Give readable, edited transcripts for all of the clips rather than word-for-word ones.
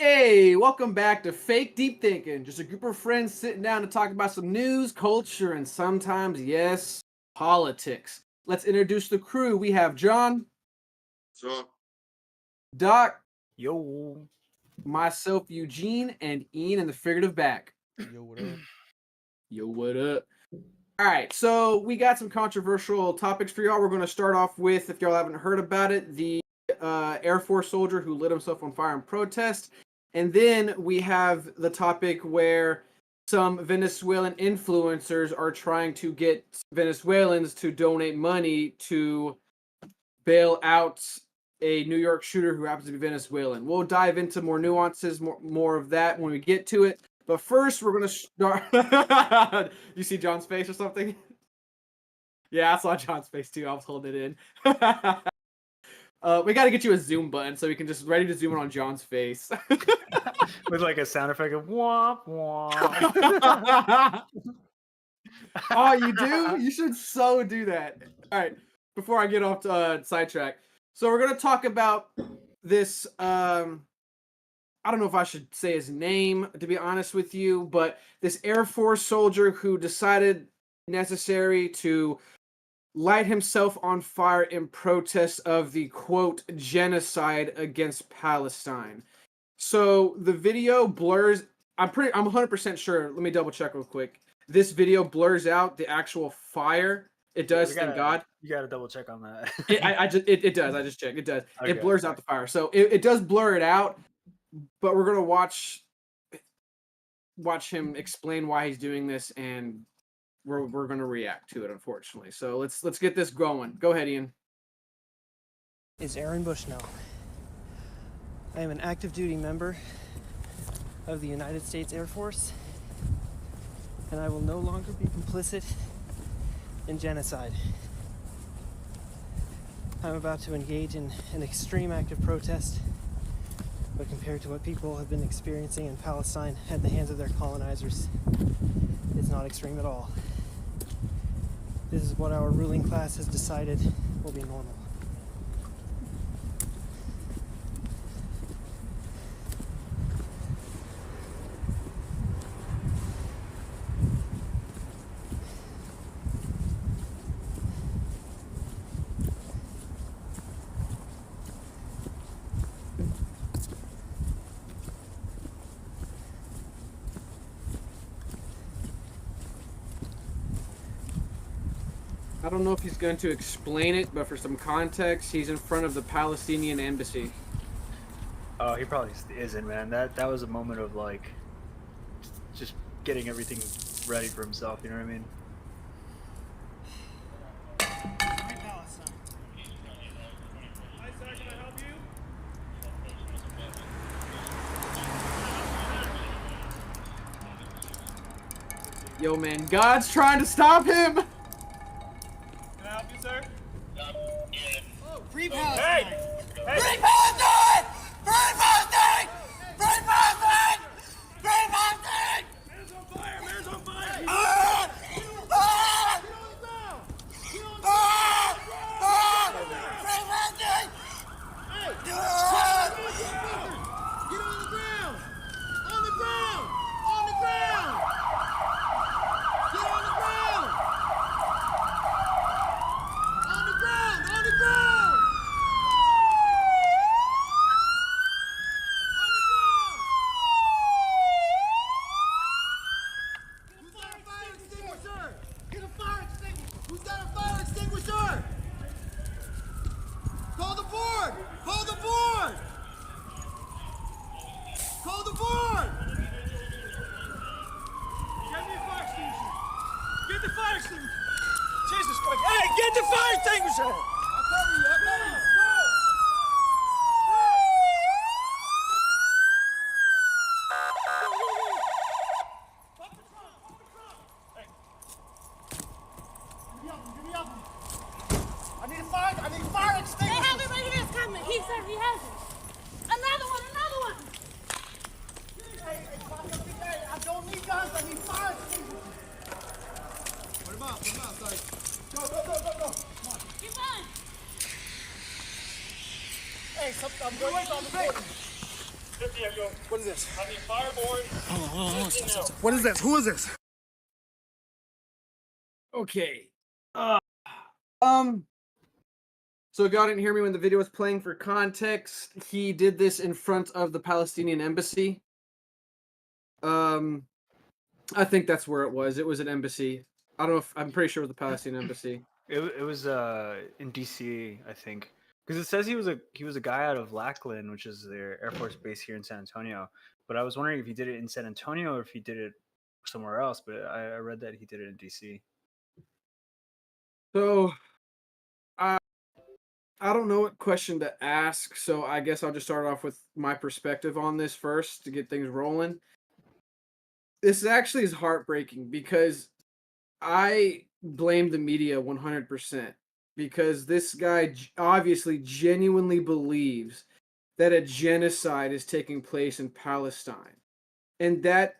Hey, welcome back to Fake Deep Thinking. Just a group of friends sitting down to talk about some news, culture, and sometimes, yes, politics. Let's introduce the crew. We have John, So, Doc, Yo. myself, Eugene, and Ian in the figurative back. Yo, what up? Yo, what up? All right, so we got some controversial topics for y'all. We're going to start off with, if y'all haven't heard about it, the Air Force soldier who lit himself on fire in protest. And then we have the topic where some Venezuelan influencers are trying to get Venezuelans to donate money to bail out a New York shooter who happens to be Venezuelan. We'll dive into more nuances, more of that when we get to it. But first, we're going to start... You see John's face or something? Yeah, I saw John's face too. I was holding it in. We got to get you a zoom button so we can just ready to zoom in on John's face. With like a sound effect of womp womp. Oh, you do? You should so do that. All right, before I get off to sidetrack. So we're going to talk about this... I don't know if I should say his name, to be honest with you, but this Air Force soldier who decided necessary to light himself on fire in protest of the, quote, genocide against Palestine. So the video blurs, I'm 100% sure, let me double check real quick. This video blurs out the actual fire. It does, thank God. You gotta double check on that. It does, I just checked, it does. Okay, it blurs out the fire. So it does blur it out. But we're gonna watch him explain why he's doing this, and we're gonna react to it, unfortunately. So let's get this going. Go ahead, Ian. Is Aaron Bushnell. I am an active duty member of the United States Air Force, and I will no longer be complicit in genocide. I'm about to engage in an extreme act of protest. But compared to what people have been experiencing in Palestine at the hands of their colonizers, it's not extreme at all. This is what our ruling class has decided will be normal. I don't know if he's going to explain it, but for some context, he's in front of the Palestinian embassy. Oh, he probably isn't, man. That was a moment of like just getting everything ready for himself, you know what I mean? Yo, man, God's trying to stop him! Can I help you, sir? Free Palestine! Hey! Free Palestine! Free Palestine! Free Palestine! Free Palestine! Man's on fire! Man's on fire! Get on the ground! On the ground! On the ground! Get on the ground! On the ground! On the ground! On the ground! Who's got a fire extinguisher? Get a fire extinguisher! Who's got a fire extinguisher? Call the board! Call the board! Call the board! Get me a fire extinguisher! Get the fire extinguisher! Jesus Christ! Hey, get the fire extinguisher! I'll cover you, I'll cover you. Give me up! I need a fire They extinguisher! have it right here. It's coming. He said he has it. Another one. Another one. Hey, I don't need guns, I need fire extinguishers! Put him out, sorry. Go! Keep on. Hey, I'm going to the board. What is this? I need fireboard. Hold on. Stop. What is this? Who is this? Okay. So if y'all didn't hear me when the video was playing, for context, he did this in front of the Palestinian embassy. I think that's where it was. It was an embassy. I don't know if I'm pretty sure it was the Palestinian embassy. It was in DC, I think, because it says he was a guy out of Lackland, which is their Air Force base here in San Antonio. But I was wondering if he did it in San Antonio or if he did it somewhere else. But I read that he did it in DC. So, I don't know what question to ask, so I guess I'll just start off with my perspective on this first to get things rolling. This actually is heartbreaking because I blame the media 100% because this guy obviously genuinely believes that a genocide is taking place in Palestine. And that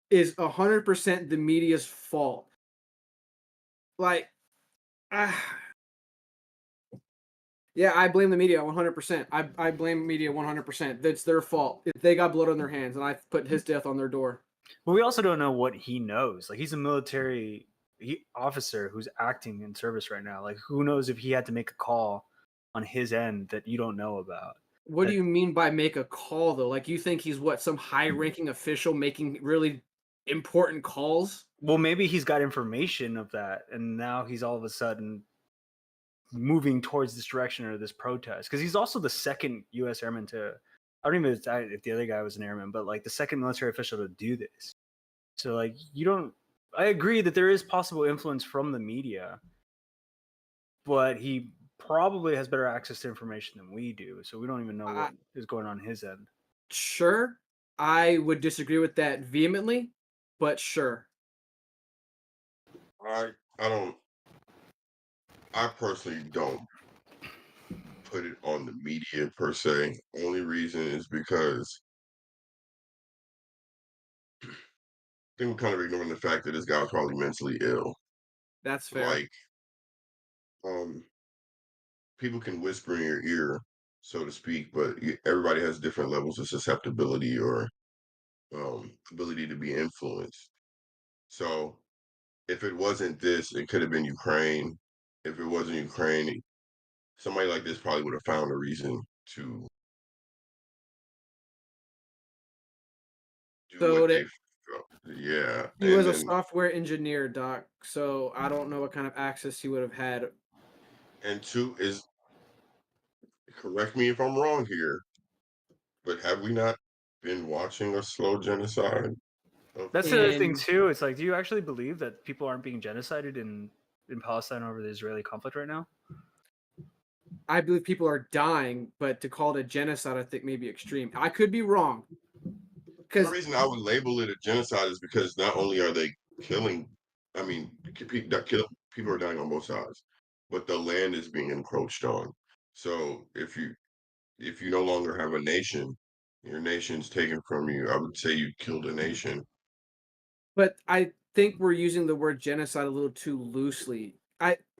is 100% the media's fault. Like, yeah, I blame the media 100%. I blame media 100%. That's their fault. If they got blood on their hands, and I put his death on their door. But we also don't know what he knows. Like, he's a military officer who's acting in service right now. Like, who knows if he had to make a call on his end that you don't know about. What do you mean by make a call, though? Like, you think he's what, some high-ranking official making really important calls? Well, maybe he's got information of that, and now he's all of a sudden moving towards this direction or this protest. Because he's also the second U.S. airman to, I don't even know if the other guy was an airman, but like the second military official to do this. So like, I agree that there is possible influence from the media, but he probably has better access to information than we do. So we don't even know what is going on his end. Sure. I would disagree with that vehemently, but sure. I personally don't put it on the media per se. Only reason is because I think we're kind of ignoring the fact that this guy was probably mentally ill. That's fair. Like, people can whisper in your ear, so to speak, but everybody has different levels of susceptibility or ability to be influenced. So if it wasn't this, it could have been Ukraine. If it wasn't Ukraine, somebody like this probably would have found a reason to do So what that they felt. Yeah. he was a software engineer, Doc, so I don't know what kind of access he would have had. And two is, correct me if I'm wrong here, but have we not been watching a slow genocide? That's the other thing too. It's like, do you actually believe that people aren't being genocided in Palestine over the Israeli conflict right now? I believe people are dying, but to call it a genocide, I think may be extreme. I could be wrong. The reason I would label it a genocide is because not only are they killing, I mean, people are dying on both sides, but the land is being encroached on. So if you no longer have a nation, your nation's taken from you. I would say you killed a nation. But I think we're using the word genocide a little too loosely.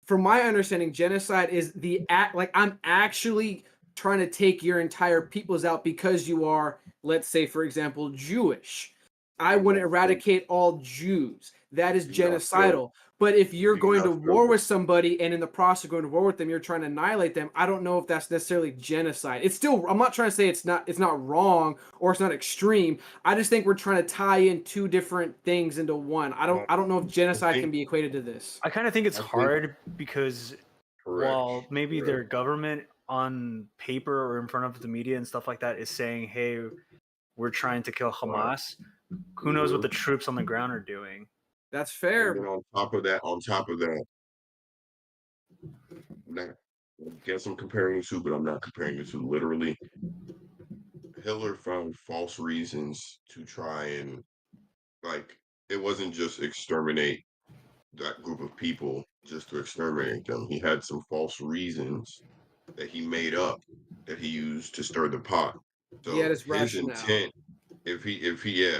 From my understanding, genocide is the act, like I'm actually trying to take your entire peoples out because you are, let's say, for example, Jewish. I want to eradicate all Jews. That is genocidal. But if you're going to war with somebody and in the process of going to war with them, you're trying to annihilate them, I don't know if that's necessarily genocide. It's still, I'm not trying to say it's not wrong or it's not extreme. I just think we're trying to tie in two different things into one. I don't know if genocide can be equated to this. I kind of think it's hard because while maybe their government on paper or in front of the media and stuff like that is saying, hey, we're trying to kill Hamas, who knows what the troops on the ground are doing. That's fair. And on top of that, I guess I'm comparing the two, but I'm not comparing the two literally. Hitler found false reasons to try and, like, it wasn't just exterminate that group of people just to exterminate them. He had some false reasons that he made up that he used to stir the pot. So his intent,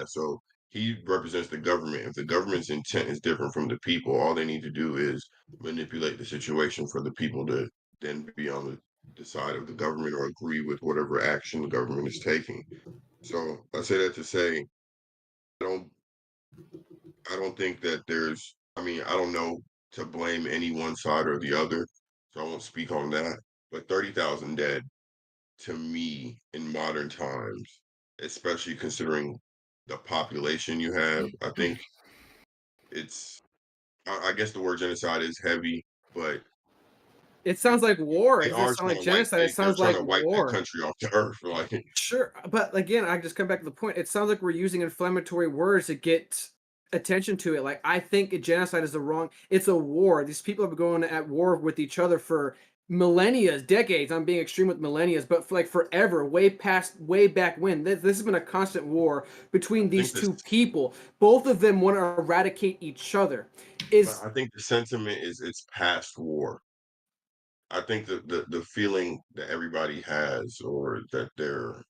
so he represents the government. If the government's intent is different from the people, all they need to do is manipulate the situation for the people to then be on the side of the government or agree with whatever action the government is taking. So I say that to say I don't I don't think that there's I mean, I don't know to blame any one side or the other, so I won't speak on that. But 30,000 dead to me in modern times, especially considering the population you have, I think it's I guess the word genocide is heavy, but It sounds like war. they It doesn't are sound trying like to wipe genocide. It they're sounds trying like to wipe that war. country off the earth. Like Sure, but again, I just come back to the point. It sounds like we're using inflammatory words to get attention to it. Like I think a genocide is the wrong. It's a war. These people have been going at war with each other for millennia, decades. I'm being extreme with millennia, but for like forever, way back when. This has been a constant war between I these think this two people. Both of them want to eradicate each other. Is I think the sentiment is it's past war. I think the feeling that everybody has or that they're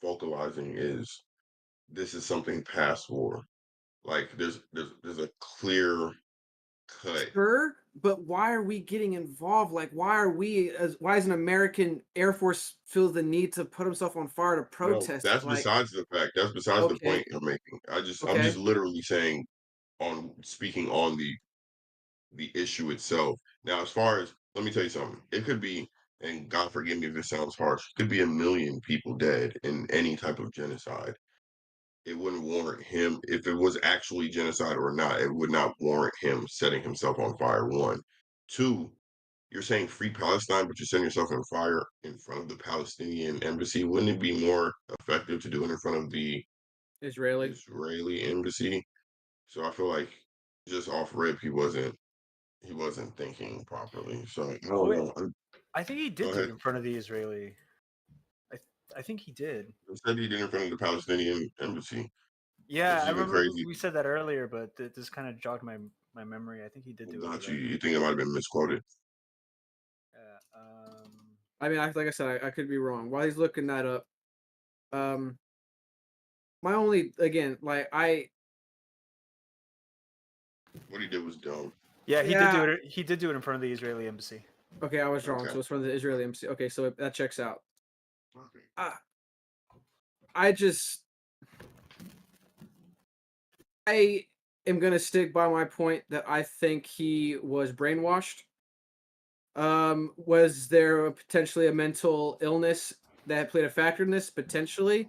vocalizing is this is something past war. Like there's a clear cut. Sure, but why are we getting involved? Like, why is an American Air Force feel the need to put himself on fire to No, protest? that's Like, besides the fact. That's besides the okay, point I'm making. I'm just okay, literally saying on speaking on the issue itself. Now, as far as let me tell you something, it could be, and God forgive me if this sounds harsh, it could be a million people dead in any type of genocide. It wouldn't warrant him if it was actually genocide or not. It would not warrant him setting himself on fire. One, two. You're saying free Palestine, but you're setting yourself on fire in front of the Palestinian embassy. Wouldn't it be more effective to do it in front of the Israeli. Israeli embassy? So I feel like just off rip, he wasn't thinking properly. So I Oh don't wait, know. I think he Go did do it ahead. in front of the Israeli. I I think he did. I said he did in front of the Palestinian embassy, which Yeah, is I even remember crazy. we said that earlier, but this kind of jogged my memory. I think he did do it over Not you. there. You think it might have been misquoted? Yeah. I mean, like I said, I could be wrong. While he's looking that up, um, my only again, like What he did was dumb. Yeah, he did do yeah, it. He did do it in front of the Israeli embassy. okay, I was wrong. Okay. So it's from the Israeli embassy. Okay, so that checks out. Okay. Uh, I just, I am gonna stick by my point that I think he was brainwashed. Was there potentially a mental illness that played a factor in this? Potentially.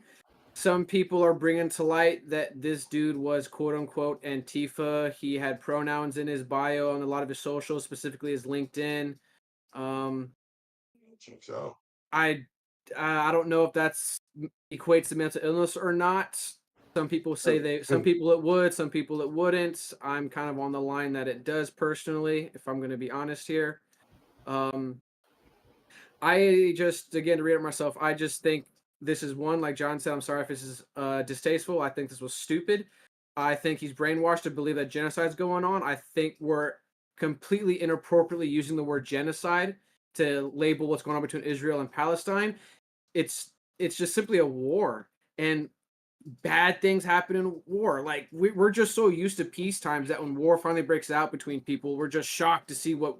Some people are bringing to light that this dude was quote unquote Antifa. He had pronouns in his bio on a lot of his socials, specifically his LinkedIn. Um, Checks out. I I don't know if that's equates to mental illness or not. Some people say some people it would, some people it wouldn't. I'm kind of on the line that it does personally, if I'm going to be honest here. Um, I just, again, to read it myself, I just think this is one, like John said, I'm sorry if this is distasteful. I think this was stupid. I think he's brainwashed to believe that genocide's going on. I think we're completely inappropriately using the word genocide to label what's going on between Israel and Palestine. It's just simply a war, and bad things happen in war. Like we're just so used to peace times that when war finally breaks out between people, we're just shocked to see what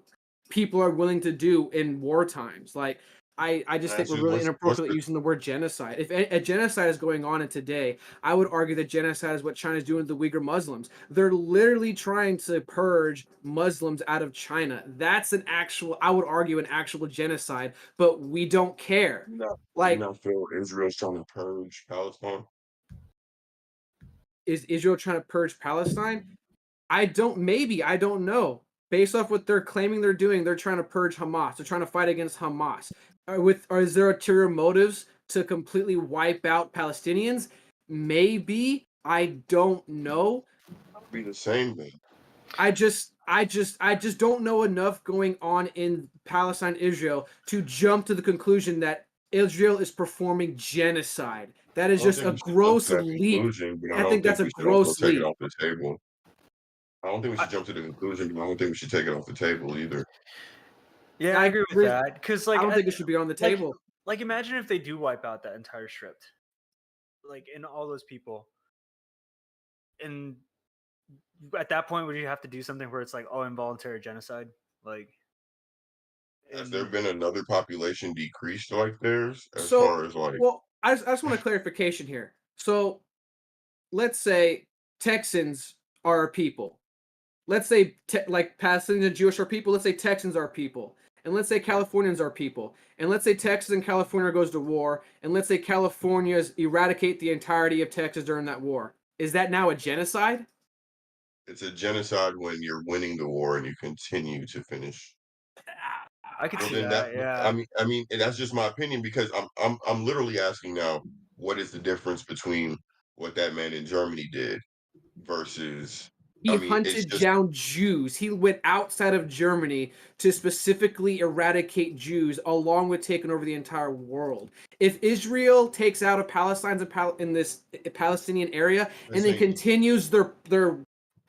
people are willing to do in war times. Like I just think Ask we're you, really what's inappropriate the using the word genocide. If a genocide is going on in today, I would argue that genocide is what China's doing to the Uyghur Muslims. They're literally trying to purge Muslims out of China. That's an actual, I would argue, an actual genocide, but we don't care. you Like, not feel Israel's trying to purge Palestine? is Israel trying to purge Palestine? I don't know. Based off what they're claiming they're doing, they're trying to purge Hamas. They're trying to fight against Hamas. Or is there ulterior motives to completely wipe out Palestinians? Maybe. I don't know. It'll be the same thing. I just don't know enough going on in Palestine, Israel to jump to the conclusion that Israel is performing genocide. That I is don't just think a we should jump to gross that leap. conclusion, but I I don't think think that's a we should also gross take it leap. off the table. I don't think we should jump to the conclusion, but I don't think we should take it off the table either. Yeah, I I agree with that. Because I don't think it should be on the table. like imagine if they do wipe out that entire strip, like in all those people, and at that point, would you have to do something where it's like, oh, involuntary genocide, like? Has there And been another population decreased like theirs as So, far as like well, I just want a clarification here. So let's say Texans are our people. Let's say like Palestinians and Jewish are people. Let's say Texans are people. And let's say Californians are people. And let's say Texas and California goes to war. And let's say California's eradicate the entirety of Texas during that war. Is that now a genocide? It's a genocide when you're winning the war and you continue to finish. I could Well, see then that. Yeah. I mean, and that's just my opinion because I'm literally asking now, what is the difference between what that man in Germany did versus? He I mean, it's hunted just down Jews. He went outside of Germany to specifically eradicate Jews, along with taking over the entire world. If Israel takes out a Palestine in this Palestinian area you're and then saying. continues their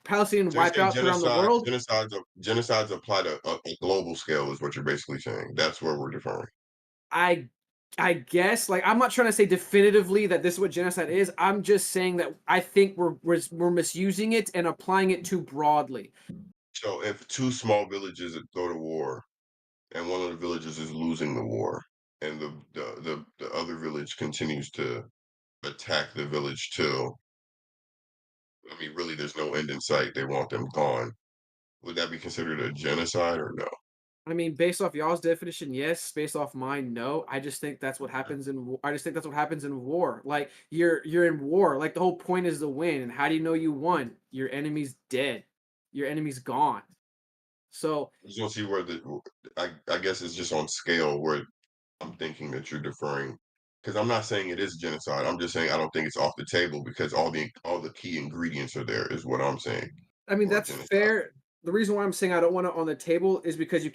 Palestinian So you're saying wipeouts around the world, genocides apply to a global scale is what you're basically saying. That's where we're deferring. I I guess like I'm not trying to say definitively that this is what genocide is. I'm just saying that I think we're misusing it and applying it too broadly. So if two small villages go to war and one of the villages is losing the war and the other village continues to attack the village till I mean really there's no end in sight, they want them gone. Would that be considered a genocide or no? I mean, based off y'all's definition, yes. Based off mine, no. I just think that's what happens in. I just think that's what happens in war. Like you're in war. Like the whole point is to win. And how do you know you won? Your enemy's dead. Your enemy's gone. So I just don't see where I guess it's just on scale where I'm thinking that you're deferring because I'm not saying it is genocide. I'm just saying I don't think it's off the table because all the key ingredients are there is what I'm saying I mean, for a that's genocide. fair. The reason why I'm saying I don't want it on the table is because you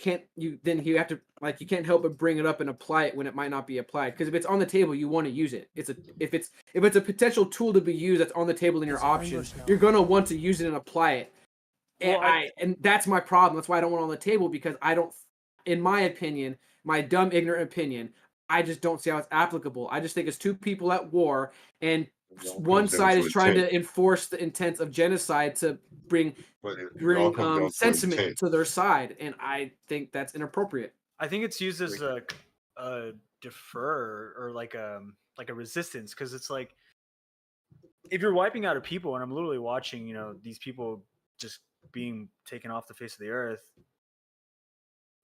have to like you can't help but bring it up and apply it when it might not be applied. Because if it's on the table, you want to use it. If it's a potential tool to be used that's on the table in your It's our options, English now. you're gonna want to use it and apply it. And Well, and that's my problem. That's why I don't want it on the table because I don't, in my opinion, my dumb ignorant opinion, I just don't see how it's applicable. I just think it's two people at war and It all one comes down side to is trying intent, to enforce the intent of genocide to bring but it all comes down to sentiment intent. to their side, and I think that's inappropriate. I think it's used as a defer or like a resistance because it's like if you're wiping out a people and I'm literally watching these people just being taken off the face of the earth,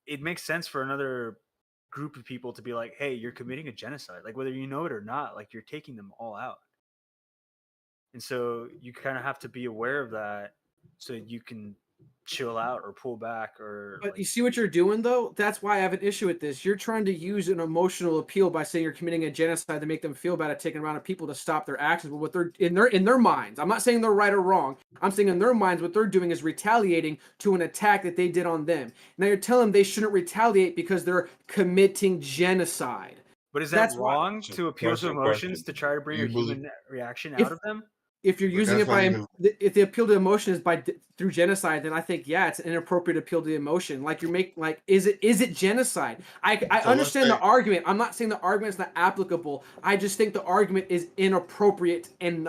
it makes sense for another group of people to be like, hey, you're committing a genocide, like whether you know it or not, like you're taking them all out. And so you kind of have to be aware of that so you can chill out or pull back or But like you see what you're doing, though? That's why I have an issue with this. You're trying to use an emotional appeal by saying you're committing a genocide to make them feel bad at taking around of people to stop their actions. But what they're in their minds, I'm not saying they're right or wrong. I'm saying in their minds, what they're doing is retaliating to an attack that they did on them. Now you're telling them they shouldn't retaliate because they're committing genocide. but is that That's why wrong to appeal to emotions Question. to try to Do bring a you believe? human reaction out if of them? if you're But using that's it not by even. if the appeal to emotion is through genocide, then I think yeah, it's an inappropriate appeal to the emotion. Like is it genocide? I So let's understand the say argument. I'm not saying the argument is not applicable. I just think the argument is inappropriate and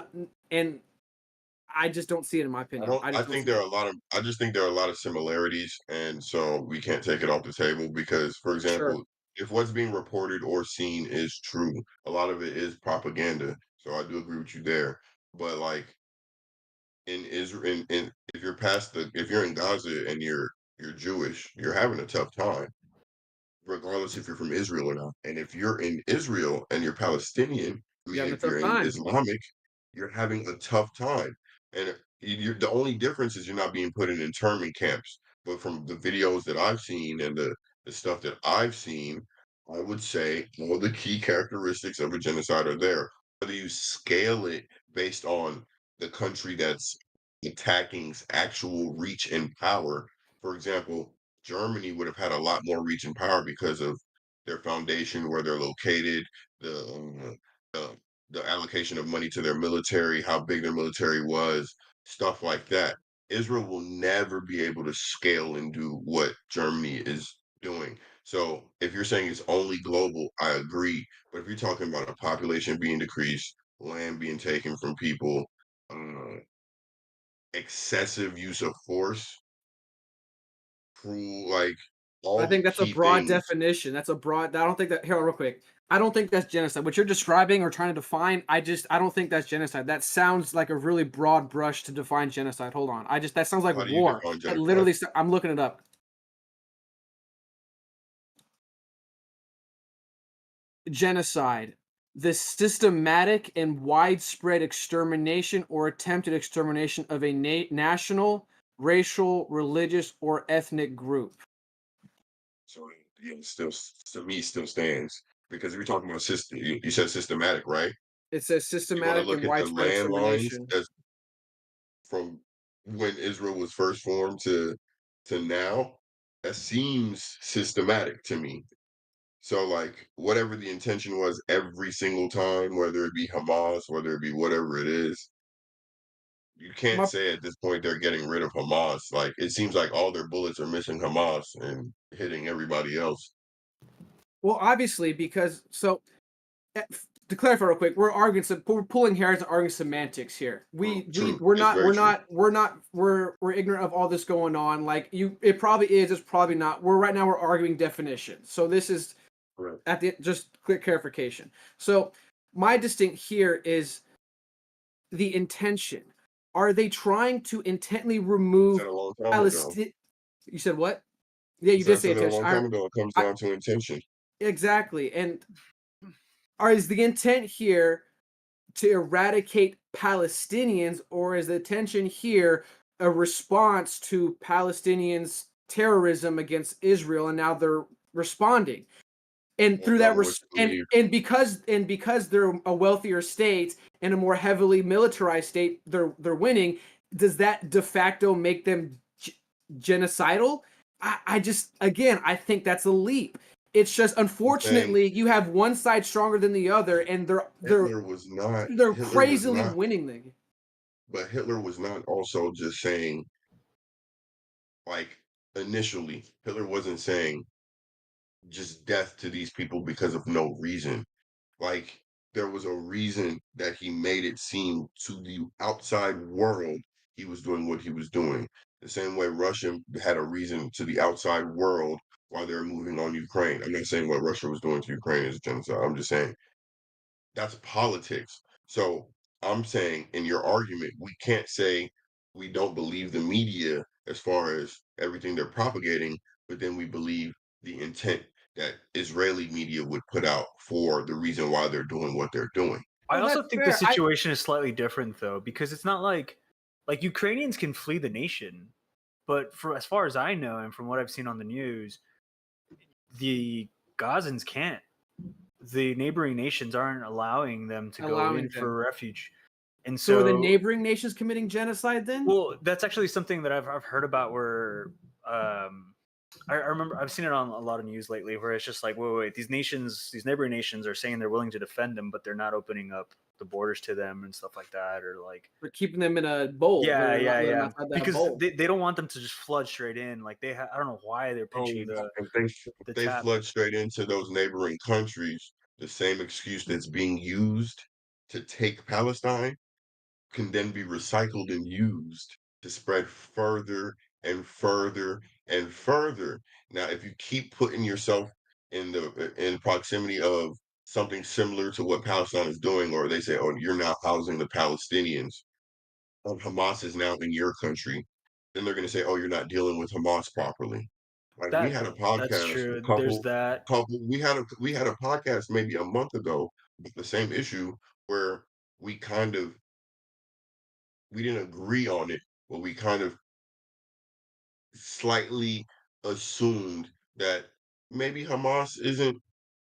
I just don't see it in my I opinion. don't. I I just don't think see there it. are a lot of. I just think there are a lot of similarities, and so we can't take it off the table because, for Sure. example, if what's being reported or seen is true, a lot of it is propaganda. So I do agree with you there. But like in Israel, in if you're in Gaza and you're Jewish, you're having a tough time regardless if you're from Israel or not. And if you're in Israel and you're Palestinian, I You're mean, having a if tough you're in time. Islamic, you're having a tough time. And the only difference is you're not being put in internment camps. But from the videos that I've seen and the stuff that I've seen, I would say all the key characteristics of a genocide are there. Whether you scale it based on the country that's attacking's actual reach and power, for example, Germany would have had a lot more reach and power because of their foundation, where they're located, the the allocation of money to their military, how big their military was, stuff like that. Israel will never be able to scale and do what Germany is doing. So if you're saying it's only global, I agree. But if you're talking about a population being decreased, land being taken from people, uh, excessive use of force, cruel, like I all the think that's a key broad things. definition. That's a broad. I don't think that. Here, real quick. I don't think that's genocide. What you're describing or trying to define, I don't think that's genocide. That sounds like a really broad brush to define genocide. Hold on. That sounds like How do you war. define It genocide? literally, I'm looking it up. Genocide, the systematic and widespread extermination or attempted extermination of a national, racial, religious, or ethnic group. So yeah, still to me still stands because we're talking about system. You said systematic, right? It says You want to systematic look and at the widespread landlines extermination. as from when Israel was first formed to now. That seems systematic to me. So, like, whatever the intention was every single time, whether it be Hamas, whether it be whatever it is, you can't My, say at this point they're getting rid of Hamas. Like, it seems like all their bullets are missing Hamas and hitting everybody else. well, obviously, because to clarify real quick, we're pulling hairs and arguing semantics here. True. It's very true. We're ignorant of all this going on. Like it probably is, it's probably not. We're arguing definitions. So this is Correct. just quick clarification. So my distinct here is the intention. Are they trying to intently remove Said a long time ago. Palestine? You said what? Yeah, you So I did say said it a intention. long time ago. It comes down to intention. Exactly. And is the intent here to eradicate Palestinians, or is the intention here a response to Palestinians' terrorism against Israel, and now they're responding? And through that, because they're a wealthier state and a more heavily militarized state, they're winning. Does that de facto make them genocidal? I think that's a leap. It's just unfortunately you have one side stronger than the other, and Hitler was not. they're Hitler was crazily not. winning the. But Hitler was not also just saying, like, initially, Hitler wasn't saying just death to these people because of no reason. Like, there was a reason that he made it seem to the outside world he was doing what he was doing. The same way Russia had a reason to the outside world while they're moving on Ukraine. I'm not saying what Russia was doing to Ukraine is genocide. I'm just saying that's politics. So I'm saying in your argument, we can't say we don't believe the media as far as everything they're propagating, but then we believe the intent that Israeli media would put out for the reason why they're doing what they're doing. I also That's think the fair. situation is slightly different though, because it's not like Ukrainians can flee the nation, but for as far as I know and from what I've seen on the news, the Gazans can't. The neighboring nations aren't allowing them to go in for refuge. And So are the neighboring nations committing genocide then? well, that's actually something that I've heard about where I remember I've seen it on a lot of news lately where it's just like, wait, these neighboring nations are saying they're willing to defend them, but they're not opening up the borders to them and stuff like that, or like We're keeping them in a bowl. yeah, because they don't want them to just flood straight in. Like I don't know why they're pitching If they tap. flood straight into those neighboring countries, the same excuse that's being used to take Palestine can then be recycled and used to spread further and further and further. Now, if you keep putting yourself in proximity of something similar to what Palestine is doing, or they say, "Oh, you're now housing the Palestinians," Hamas is now in your country, then they're going to say, "Oh, you're not dealing with Hamas properly." Like we had a That's podcast, true. There's that. we had a podcast maybe a month ago with the same issue where we kind of we didn't agree on it, but we kind of slightly assumed that maybe Hamas isn't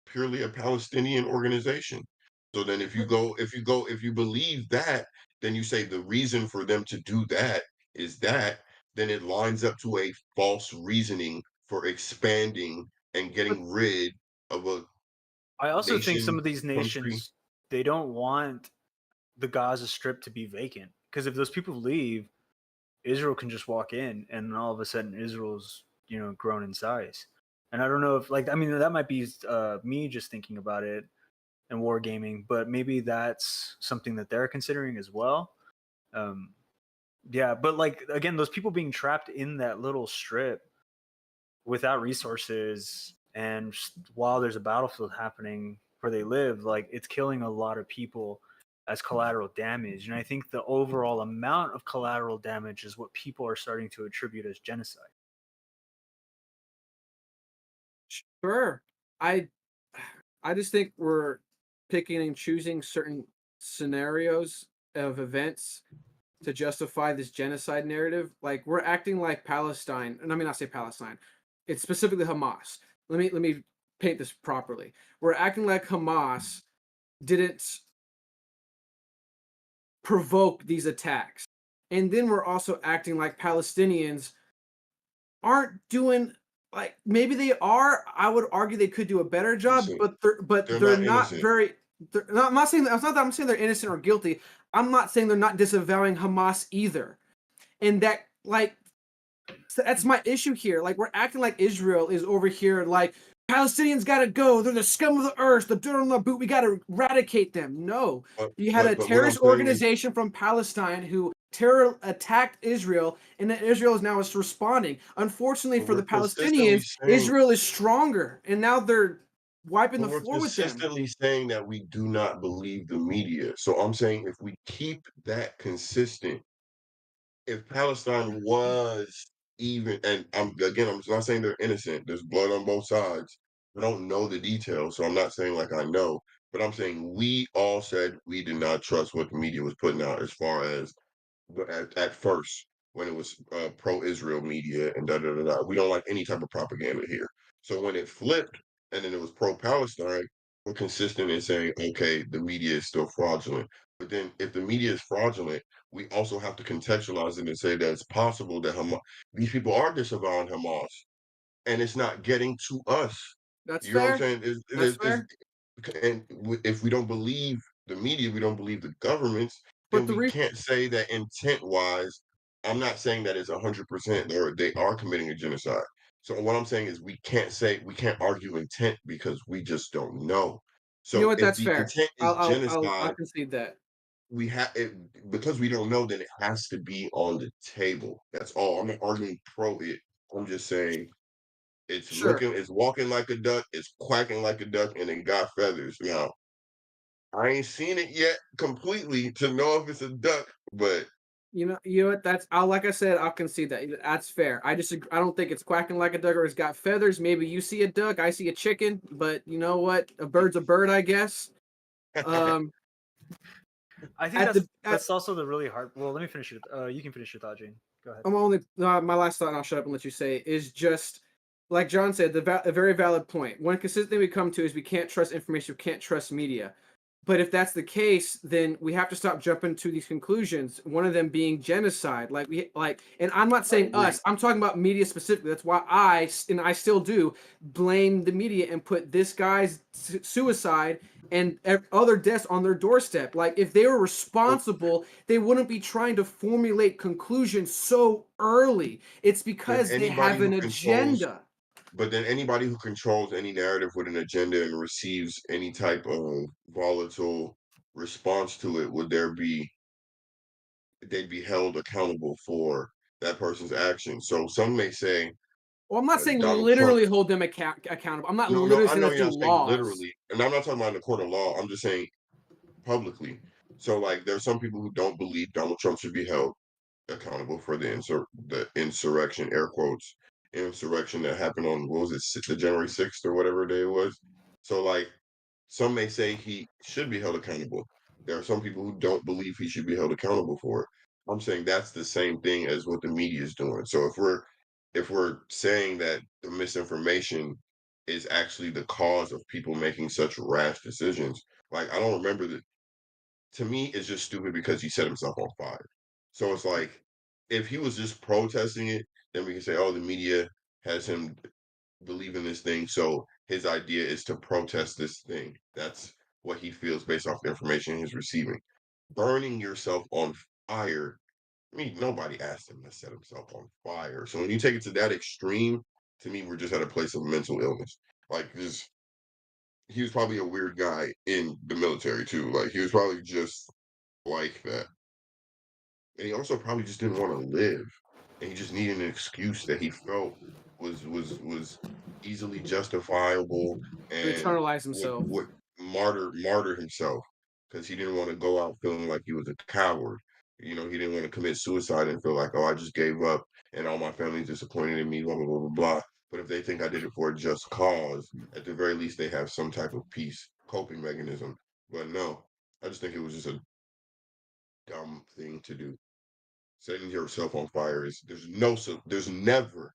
purely a Palestinian organization. So then if you believe that, then you say the reason for them to do that is that, then it lines up to a false reasoning for expanding and getting rid of a I also think some nation, of these country. nations, they don't want the Gaza Strip to be vacant, because if those people leave, Israel can just walk in, and all of a sudden Israel's grown in size. And I don't know if that might be me just thinking about it and wargaming, but maybe that's something that they're considering as well. Yeah, but again, those people being trapped in that little strip without resources, and while there's a battlefield happening, where they live, like it's killing a lot of people as collateral damage. And I think the overall amount of collateral damage is what people are starting to attribute as genocide. Sure. I just think we're picking and choosing certain scenarios of events to justify this genocide narrative. Like we're acting like Palestine, and I mean not say Palestine. It's specifically Hamas. Let me paint this properly. We're acting like Hamas didn't provoke these attacks. And then we're also acting like Palestinians aren't doing, like, maybe they are. I would argue they could do a better job, Listen, but they're they're not not innocent. very. I'm not saying that. It's not that I'm saying they're innocent or guilty. I'm not saying they're not disavowing Hamas either, and that, like, so that's my issue here. Like, we're acting like Israel is over here, like, Palestinians gotta go. They're the scum of the earth, the dirt on the boot. We gotta eradicate them. No, you had a But what I'm terrorist saying is, organization from Palestine who terror attacked Israel, and that Israel is now responding. Unfortunately but for the we're consistently Palestinians, saying, Israel is stronger, and now they're wiping but the we're floor with them. consistently saying that we do not believe the media. So I'm saying if we keep that consistent, if Palestine was even, and I'm not saying they're innocent. There's blood on both sides. I don't know the details, so I'm not saying like I know, but I'm saying we all said we did not trust what the media was putting out as far as at first when it was pro-Israel media and da da da da. We don't like any type of propaganda here. So when it flipped and then it was pro-Palestine, we're consistent in saying, okay, the media is still fraudulent. But then if the media is fraudulent, we also have to contextualize it and say that it's possible that these people are disavowing Hamas and it's not getting to us. That's You know what I'm fair. saying? That's fair. If we don't believe the media, we don't believe the governments, But then the we reason, can't say that intent wise. I'm not saying that it's 100% or they are committing a genocide. So what I'm saying is we can't argue intent because we just don't know. you know So what? if That's the fair. intent is I'll genocide, concede that. we have it because we don't know. Then it has to be on the table. That's all. I'm not arguing pro it. I'm just saying Sure. it's walking like a duck, it's quacking like a duck, and it got feathers. Now, I ain't seen it yet completely to know if it's a duck, but You know what? Like I said, I'll concede that. That's fair. I disagree. I don't think it's quacking like a duck or it's got feathers. Maybe you see a duck, I see a chicken, but you know what? A bird's a bird, I guess. Um, I think at the at, that's also the really hard. Well, let me finish it. You can finish your thought, Jane. Go ahead. I'm only my last thought, and I'll shut up and let you say, is just like John said, a very valid point. One consistent thing we come to is we can't trust information, we can't trust media. But if that's the case, then we have to stop jumping to these conclusions. One of them being genocide. And I'm not I saying agree. us. I'm talking about media specifically. That's why I still do blame the media and put this guy's suicide and other deaths on their doorstep. Like, if they were But, responsible, they wouldn't be trying to formulate conclusions so early. It's then because they anybody have an who controls, agenda. but then anybody who controls any narrative with an agenda and receives any type of volatile response to it, they'd be held accountable for that person's actions. So some may say Well, I'm not saying Donald Trump. literally hold them accountable. I'm not No, literally I saying know that you're through not saying laws. literally, and I'm not talking about in the court of law. I'm just saying publicly. So, like, there's some people who don't believe Donald Trump should be held accountable for the insurrection, air quotes, insurrection that happened on, what was it, the January 6th or whatever day it was. So, like, some may say he should be held accountable. There are some people who don't believe he should be held accountable for it. I'm saying that's the same thing as what the media is doing. So if we're saying that the misinformation is actually the cause of people making such rash decisions, like, I don't remember that. To me, it's just stupid because he set himself on fire. So it's like, if he was just protesting it, then we can say, oh, the media has him believe in this thing. So his idea is to protest this thing. That's what he feels based off the information he's receiving. Burning yourself on fire. I mean, nobody asked him to set himself on fire. So when you take it to that extreme, to me, we're just at a place of mental illness. Like this, he was probably a weird guy in the military too. Like he was probably just like that. And he also probably just didn't want to live. And he just needed an excuse that he felt was easily justifiable To and eternalize would himself. would martyr himself because he didn't want to go out feeling like he was a coward. He didn't want to commit suicide and feel like, oh, I just gave up and all my family's disappointed in me, blah blah blah blah blah. But if they think I did it for a just cause, at the very least they have some type of peace coping mechanism. But no, I just think it was just a dumb thing to do. Setting yourself on fire is there's never,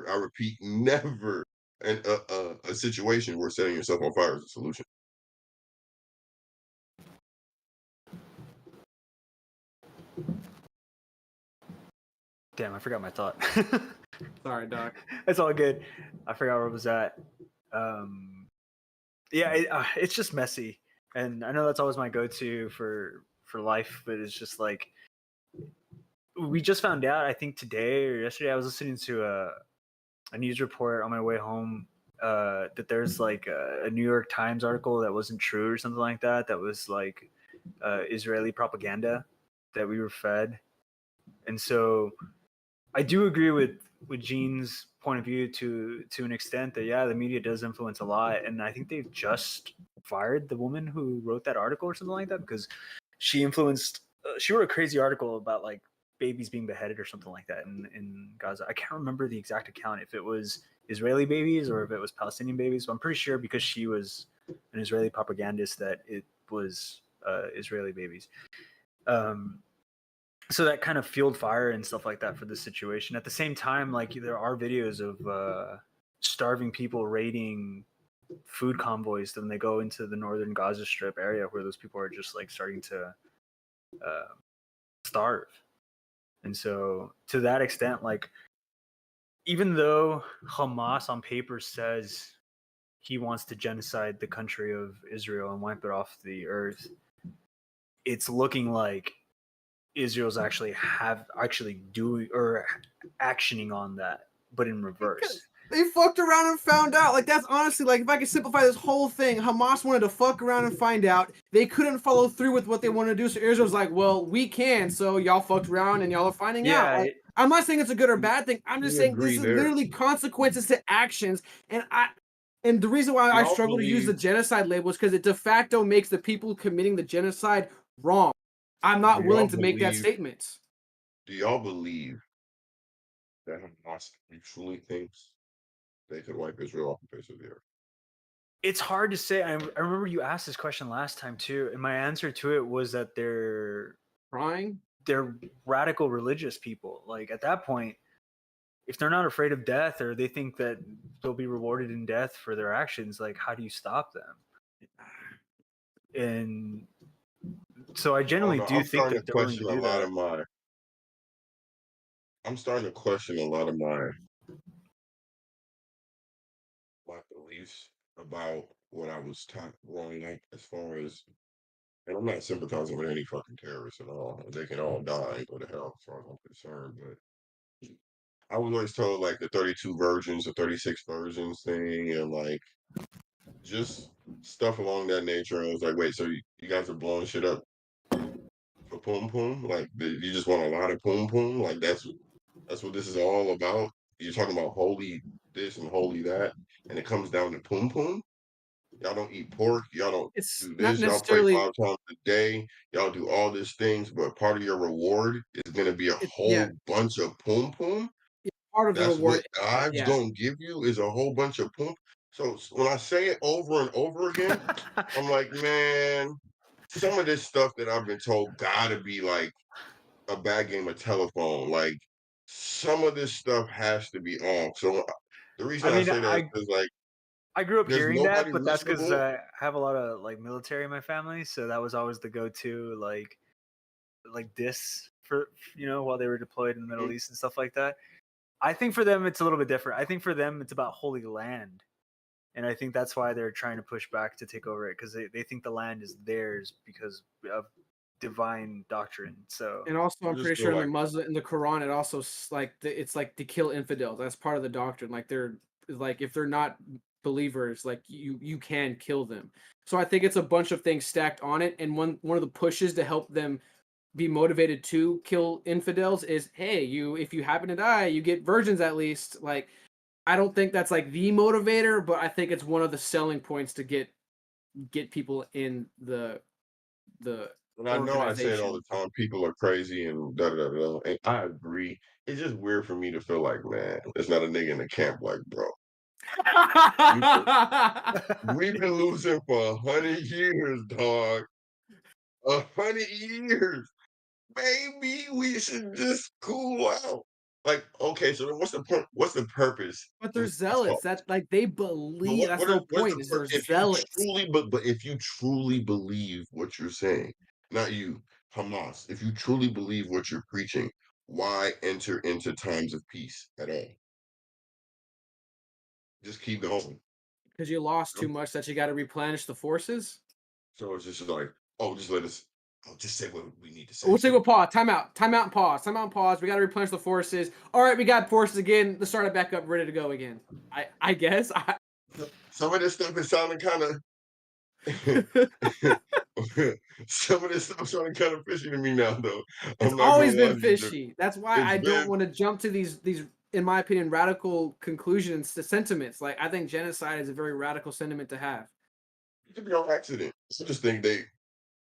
I repeat, never a situation where setting yourself on fire is a solution. Damn, I forgot my thought. Sorry, Doc. It's all good. I forgot where it was at. Yeah, it's just messy, and I know that's always my go-to for life, but it's just like we just found out. I think today or yesterday, I was listening to a news report on my way home that there's like a New York Times article that wasn't true or something like that. That was like Israeli propaganda that we were fed, and so I do agree with Gene's point of view to an extent that the media does influence a lot, and I think they've just fired the woman who wrote that article or something like that because she influenced. She wrote a crazy article about like babies being beheaded or something like that in Gaza. I can't remember the exact account if it was Israeli babies or if it was Palestinian babies, but I'm pretty sure because she was an Israeli propagandist that it was Israeli babies. So that kind of fueled fire and stuff like that for this situation. At the same time, like there are videos of starving people raiding food convoys when they go into the northern Gaza Strip area where those people are just like starting to starve. And so to that extent, like even though Hamas on paper says he wants to genocide the country of Israel and wipe it off the earth, it's looking like Israel's actually doing or actioning on that, but in reverse. They fucked around and found out. Like, that's honestly, like, if I could simplify this whole thing, Hamas wanted to fuck around and find out. They couldn't follow through with what they wanted to do, so Israel's like, well, we can, so y'all fucked around and y'all are finding out. Like, I'm not saying it's a good or bad thing. I'm just saying this is literally consequences to actions. And the reason why I struggle to use the genocide label is because it de facto makes the people committing the genocide wrong. I'm not willing to make that statement. Do y'all believe that Hamas truly thinks they could wipe Israel off the face of the earth? It's hard to say. I remember you asked this question last time too, and my answer to it was that they're trying. They're radical religious people. Like at that point, if they're not afraid of death or they think that they'll be rewarded in death for their actions, like how do you stop them? And so I generally do think that they're willing to do that. I'm starting to question a lot of my beliefs about what I was taught growing up as far as, and I'm not sympathizing with any fucking terrorists at all. They can all die and go to hell as far as I'm concerned, but I was always told like the 32 virgins, the 36 virgins thing, and like just stuff along that nature. And I was like, wait, so you guys are blowing shit up for poom poom? Like you just want a lot of poom poom? Like that's what this is all about? You're talking about holy this and holy that, and it comes down to poom poom? Y'all don't eat pork. Y'all don't do this. Y'all pray 5 times a day. Y'all do all these things, but part of your reward is going to be a whole bunch of poom poom. Part of the reward. What God's going to give you is a whole bunch of poom. So when I say it over and over again, I'm like, man, some of this stuff that I've been told gotta be like a bad game of telephone. Like some of this stuff has to be off. So the reason I say that is like, I grew up hearing that, but that's because I have a lot of like military in my family, so that was always the go-to like this for while they were deployed in the Middle East and stuff like that. I think for them it's a little bit different. I think for them it's about holy land, and I think that's why they're trying to push back to take over it because they think the land is theirs because of divine doctrine. So and also I'm pretty sure in the Quran it also like it's like to kill infidels. That's part of the doctrine. Like they're like if they're not believers, like you can kill them. So I think it's a bunch of things stacked on it, and one of the pushes to help them be motivated to kill infidels is, hey, if you happen to die, you get virgins at least. Like I don't think that's like the motivator, but I think it's one of the selling points to get people in the And I know I say it all organization. the time. People are crazy and da da da da. And I agree. It's just weird for me to feel like, man, there's not a nigga in the camp. Like, bro, we've been losing for 100 years, dog. 100 years. Maybe we should just cool out. Like, okay, so then what's the point? What's the purpose But they're of this zealots. talk? That like they But believe. That's the whole what's the point. Is they're if you zealots. truly but if you truly believe what you're saying, not you, Hamas, if you truly believe what you're preaching, why enter into times of peace at all? Just keep going. Because you lost too much that you got to replenish the forces. So it's just like, oh, just let us. Oh, just say what we need to say. We'll take a pause. Time out and pause. Time out and pause. We got to replenish the forces. All right, we got forces again. Let's start it back up, ready to go again. I guess. Some of this stuff is sounding kind of. Some of this stuff sounding kind of fishy to me now, though. It's I'm not always gonna lie been to you. fishy. That's why It's I don't been want to jump to these, in my opinion, radical conclusions to sentiments. Like I think genocide is a very radical sentiment to have. it could be on accident. I just think they,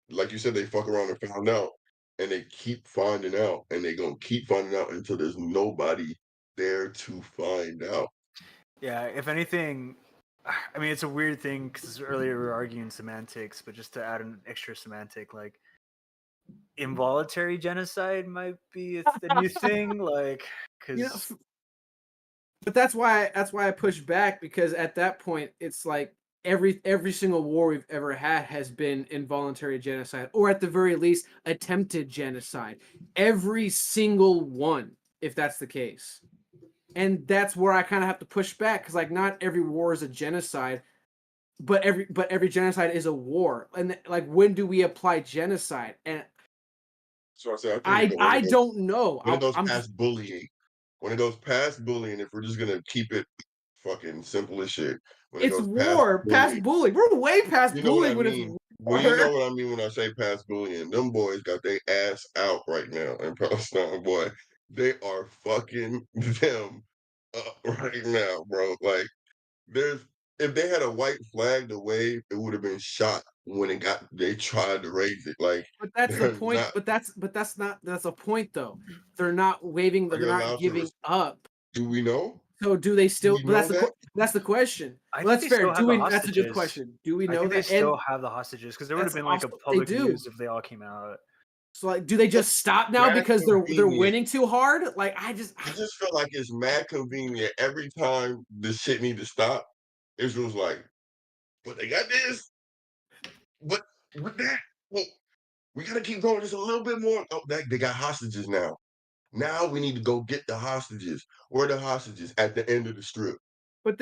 like you said, they fuck around and found out, and they keep finding out, and they gonna keep finding out until there's nobody there to find out. Yeah, if anything, I mean, it's a weird thing because earlier we were arguing semantics, but just to add an extra semantic, like involuntary genocide might be the new thing, like because but that's why I push back, because at that point it's like every single war we've ever had has been involuntary genocide, or at the very least attempted genocide. Every single one, if that's the case. And that's where I kind of have to push back, because like not every war is a genocide, but every genocide is a war. And like, when do we apply genocide? And So I said, I think I don't know. when it goes I'm past bullying, when it goes past bullying, if we're just gonna keep it fucking simple as shit, when it It's goes past war, past bullying, bullying. We're way past you know what I bullying when it's mean? Well, you know war. what I mean when I say past bullying. Them boys got their ass out right now in Palestine, boy. They are fucking them up right now, bro. Like, there's if they had a white flag to wave, it would have been shot when they tried to raise it. Like, But that's the they're point. not. That's a point though. They're not waving. Are They're you not allowed to? giving up. Do we know? So do they Do still? we But know that? that's the question. I Well, think that's they fair. still have the hostages. That's a good question. Do we I know think they that? still And have the hostages because there would have that's been like a also they public do. news if they all came out. So like, do they just stop now Mad because they're convenient. winning too hard? Like I just feel like it's mad convenient every time this shit need to stop. Israel's like, but they got this, but with that, well, we gotta keep going just a little bit more. Oh, they got hostages now. Now we need to go get the hostages. Where are the hostages? At the end of the strip. but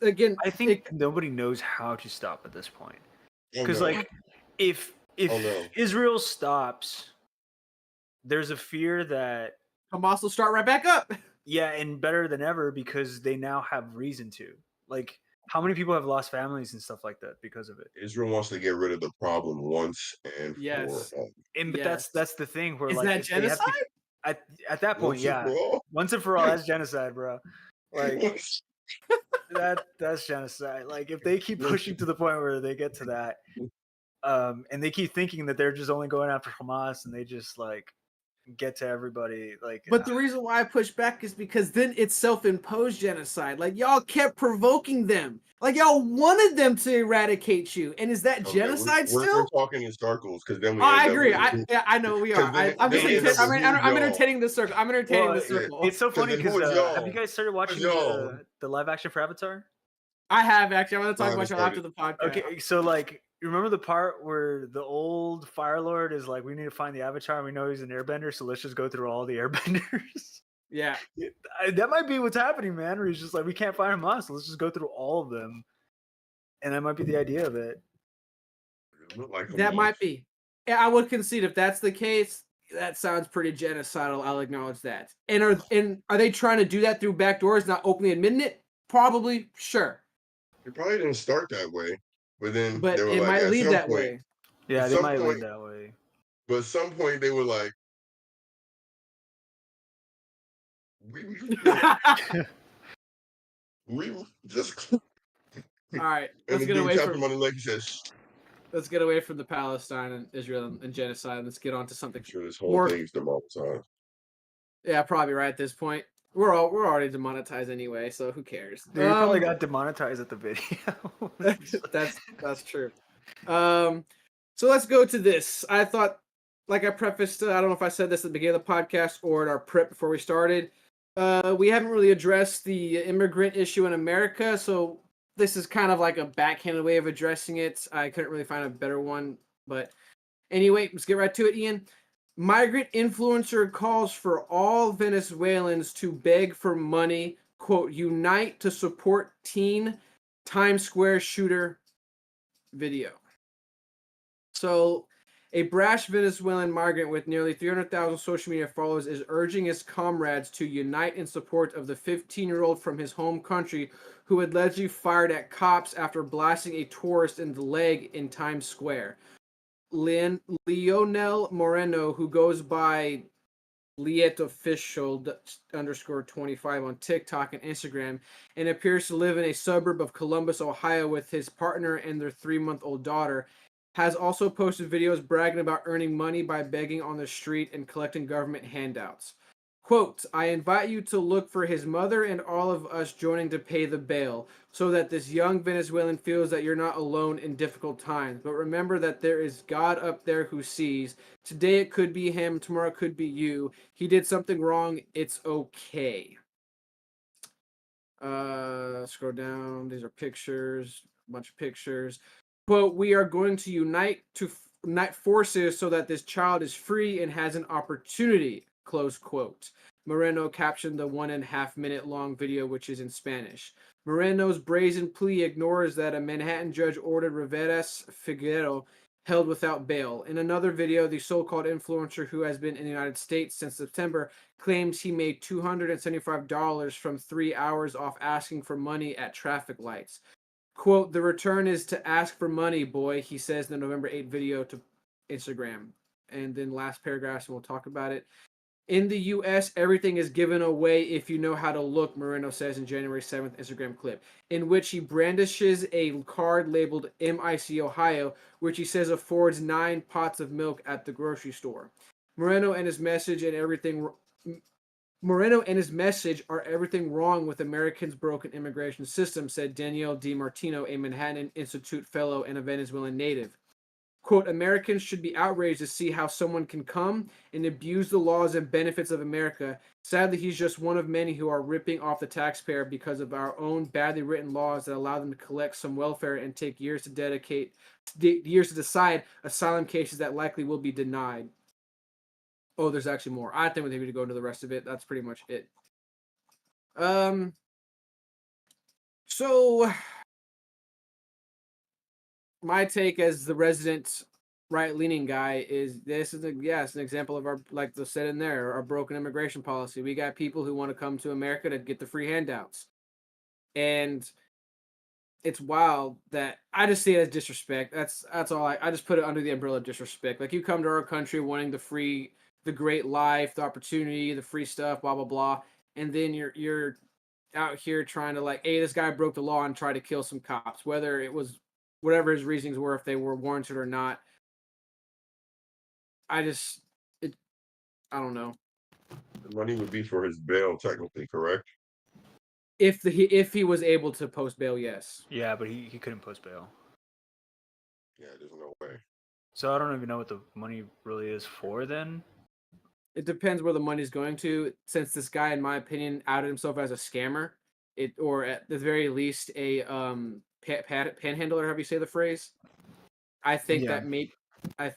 again, I think nobody knows how to stop at this point Oh because no. like if Oh no. Israel stops, there's a fear that Hamas will start right back up. yeah, and better than ever because they now have reason to. Like, how many people have lost families and stuff like that because of it? Israel wants to get rid of the problem once and Yes. for all. And but Yes. that's the thing where Is like that if they have to, genocide? at that point, Once and yeah, for all. once and for all, that's genocide, bro. Like that's genocide. Like if they keep pushing to the point where they get to that, and they keep thinking that they're just only going after Hamas and they just like get to everybody, like But the reason why I push back is because then it's self-imposed genocide. Like y'all kept provoking them. Like y'all wanted them to eradicate you. And is that genocide we're still? talking in circles because then we. I end up agree. with- I know we 'cause are. then I'm then just we end up with I'm who's y'all. entertaining the circle. I'm entertaining the circle. it's so funny then because who is have y'all? you guys started watching y'all? the live action for Avatar? I have actually. I'm going to talk I about haven't you after the podcast. Okay, so like, you remember the part where the old Fire Lord is like, "We need to find the Avatar. And we know he's an Airbender, so let's just go through all the Airbenders." Yeah. That might be what's happening, man. Where he's just like, "We can't find Hamas, so let's just go through all of them," and that might be the idea of it. Look like That Hamas. might be. Yeah, I would concede if that's the case. That sounds pretty genocidal. I'll acknowledge that. And are they trying to do that through back doors, not openly admitting it? Probably, sure. It probably didn't start that way, but then But they were it like, might at lead some that point, way. Yeah, At they some might point- lead that way. but at some point they were like, we We just All right, and let's the get dude away tapped from him on the leg. He says, let's get away from the Palestine and Israel and genocide. Let's get on to something "I'm sure this whole more. thing's demonetized." Yeah, probably right at this point. We're already demonetized anyway, so who cares? Dude, you probably got demonetized at the video. that's true. So let's go to this. I thought, like I prefaced, I don't know if I said this at the beginning of the podcast or at our prep before we started. We haven't really addressed the immigrant issue in America, so this is kind of like a backhanded way of addressing it. I couldn't really find a better one, but anyway, let's get right to it, Ian. Migrant influencer calls for all Venezuelans to beg for money, quote, unite to support teen Times Square shooter video. So, a brash Venezuelan migrant with nearly 300,000 social media followers is urging his comrades to unite in support of the 15-year-old from his home country who allegedly fired at cops after blasting a tourist in the leg in Times Square. Lionel Moreno, who goes by _25 on TikTok and Instagram, and appears to live in a suburb of Columbus, Ohio, with his partner and their 3-month-old daughter, has also posted videos bragging about earning money by begging on the street and collecting government handouts. Quote, I invite you to look for his mother and all of us joining to pay the bail so that this young Venezuelan feels that you're not alone in difficult times. But remember that there is God up there who sees. Today it could be him, tomorrow it could be you. He did something wrong. It's okay. Scroll down. These are pictures, a bunch of pictures. Quote, we are going to unite forces so that this child is free and has an opportunity, close quote. Moreno captioned the 1.5 minute long video, which is in Spanish. Moreno's brazen plea ignores that a Manhattan judge ordered Riveras Figueroa held without bail. In another video, the so-called influencer who has been in the United States since September claims he made $275 from 3 hours off asking for money at traffic lights. Quote, the return is to ask for money, boy, he says in the November 8th video to Instagram. And then last paragraph, and we'll talk about it. In the U.S., everything is given away if you know how to look, Moreno says in January 7th Instagram clip, in which he brandishes a card labeled MIC Ohio, which he says affords 9 pots of milk at the grocery store. Moreno and his message are everything wrong with Americans' broken immigration system, said Danielle DiMartino, a Manhattan Institute fellow and a Venezuelan native. Quote, Americans should be outraged to see how someone can come and abuse the laws and benefits of America. Sadly, he's just one of many who are ripping off the taxpayer because of our own badly written laws that allow them to collect some welfare and take years to decide asylum cases that likely will be denied. Oh, there's actually more. I think we need to go into the rest of it. That's pretty much it. So my take as the resident right-leaning guy is this is it's an example of our, like they said in there, our broken immigration policy. We got people who want to come to America to get the free handouts. And it's wild that I just see it as disrespect. That's all. I just put it under the umbrella of disrespect. Like, you come to our country wanting the great life, the opportunity, the free stuff, blah blah blah, and then you're out here trying to, like, hey, this guy broke the law and tried to kill some cops, whether it was whatever his reasons were, if they were warranted or not. I don't know. The money would be for his bail, technically, correct? If he was able to post bail, yes. Yeah, but he couldn't post bail. Yeah, there's no way. So I don't even know what the money really is for then. It depends where the money's going to. Since this guy, in my opinion, outed himself as a scammer, or at the very least a panhandler, however you say the phrase. I think Yeah. I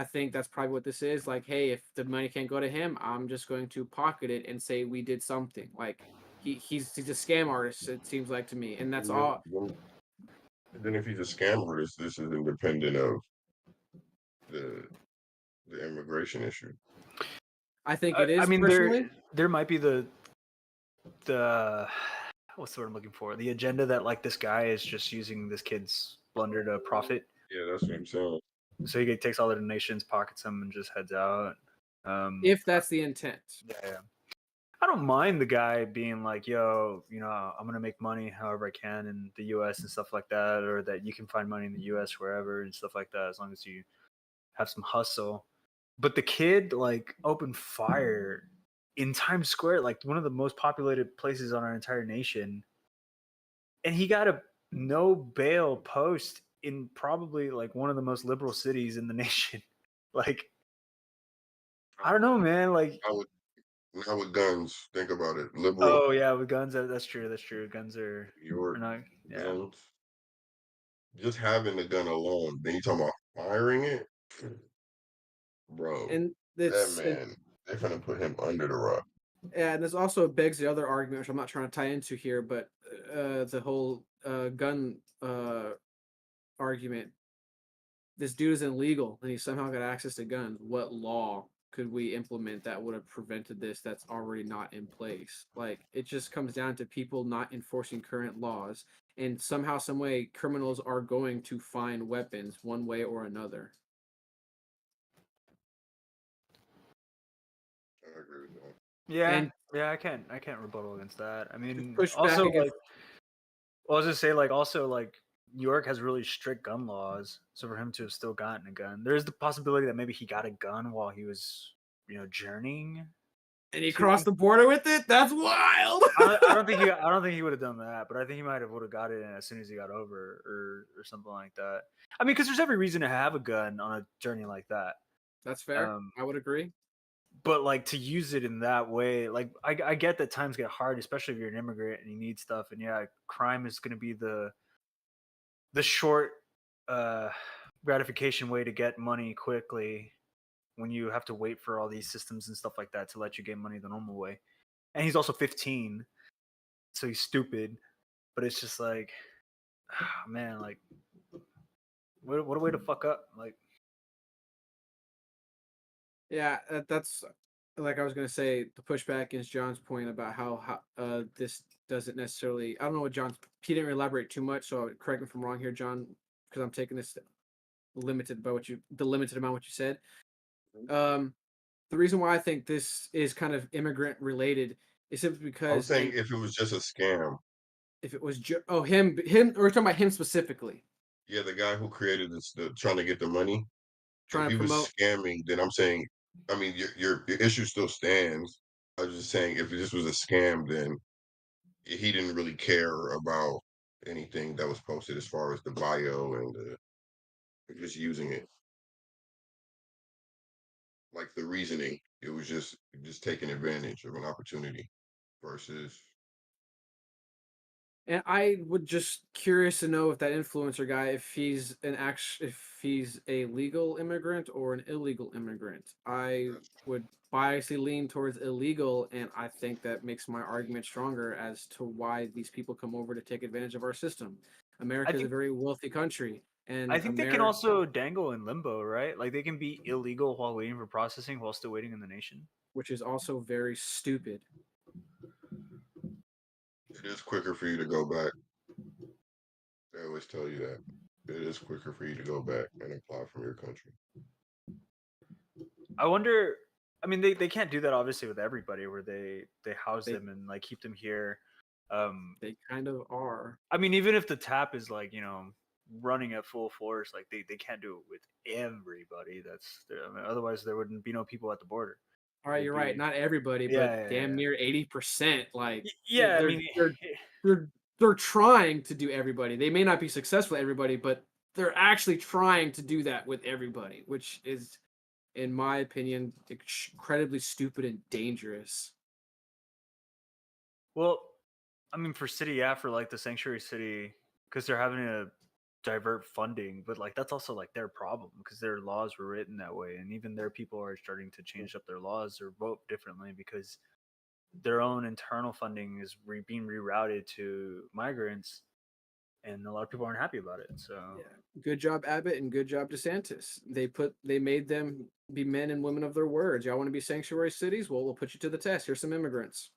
think that's probably what this is. Like, hey, if the money can't go to him, I'm just going to pocket it and say we did something. Like, he's a scam artist, it seems like to me, and that's all. Then if he's a scam artist, this is independent of the immigration issue. I think it is. I mean, personally, there might be the what's the word I'm looking for? The agenda that, like, this guy is just using this kid's blunder to profit. Yeah, that's what I'm saying. So he takes all the donations, pockets them, and just heads out. if that's the intent. Yeah. I don't mind the guy being like, yo, I'm gonna make money however I can in the US and stuff like that, or that you can find money in the US wherever and stuff like that, as long as you have some hustle. But the kid like opened fire in Times Square, like one of the most populated places on our entire nation, and he got a no bail post in probably like one of the most liberal cities in the nation. Like, I don't know, man. Like, Now with guns, think about it. Liberal oh yeah, with guns, that's true. That's true. Guns are York not. Yeah. guns. Just having the gun alone. Then you talking about firing it, bro. And That it's man, they're gonna put him under the rock. and this also begs the other argument, which I'm not trying to tie into here, but the whole gun argument. This dude is illegal, and he somehow got access to guns. What law could we implement that would have prevented this? That's already not in place. Like, it just comes down to people not enforcing current laws, and somehow, some way, criminals are going to find weapons one way or another. I agree with that. Yeah, And yeah, I can't rebuttal against that. I mean, push back also against. like, well, I was just say like, also like, New York has really strict gun laws, so for him to have still gotten a gun, there is the possibility that maybe he got a gun while he was, journeying. And he crossed the border with it. That's wild. I don't think he would have done that, but I think he might have would have got it as soon as he got over, or something like that. I mean, because there's every reason to have a gun on a journey like that. That's fair. I would agree. But like, to use it in that way, like, I get that times get hard, especially if you're an immigrant and you need stuff, and yeah, crime is going to be the short gratification way to get money quickly when you have to wait for all these systems and stuff like that to let you get money the normal way. And he's also 15, so he's stupid. But it's just like, man, like, what a way to fuck up. Like, Yeah, that's like I was gonna say, to push back against John's point about how this doesn't necessarily. I don't know what John's. He didn't elaborate too much, so correct me if I'm wrong here, John, because I'm taking this limited by the limited amount what you said. The reason why I think this is kind of immigrant related is simply I'm because saying if it was just a scam. if it was him, or we're talking about him specifically, Yeah, the guy who created this, trying to get the money. trying If to he was promote. scamming, then I'm saying, I mean, your issue still stands. I was just saying, if this was a scam, then he didn't really care about anything that was posted as far as the bio and just using it. Like the reasoning, it was just taking advantage of an opportunity versus. And I would just curious to know if that influencer guy, if he's if he's a legal immigrant or an illegal immigrant. I would biasly lean towards illegal, and I think that makes my argument stronger as to why these people come over to take advantage of our system. America is a very wealthy country, and I think they can also dangle in limbo, right? Like, they can be illegal while waiting for processing while still waiting in the nation. which is also very stupid. It is quicker for you to go back. They always tell you that. It is quicker for you to go back and apply from your country. I wonder. I mean, they can't do that obviously with everybody, where they house them and like keep them here. They kind of are. I mean, even if the tap is like, running at full force, like they can't do it with everybody. I mean, otherwise there wouldn't be no people at the border. All right, you're right. Not everybody, but damn near 80%. Like, yeah, they're, I mean, they're trying to do everybody. They may not be successful with everybody, but they're actually trying to do that with everybody, which is, in my opinion, incredibly stupid and dangerous. Well, I mean, for like the sanctuary city, because they're having to divert funding, but like that's also like their problem because their laws were written that way, and even their people are starting to change up their laws or vote differently because their own internal funding is being rerouted to migrants, and a lot of people aren't happy about it. So yeah. Good job, Abbott, and good job, DeSantis. They made them be men and women of their words. Y'all want to be sanctuary cities? Well, we'll put you to the test. Here's some immigrants.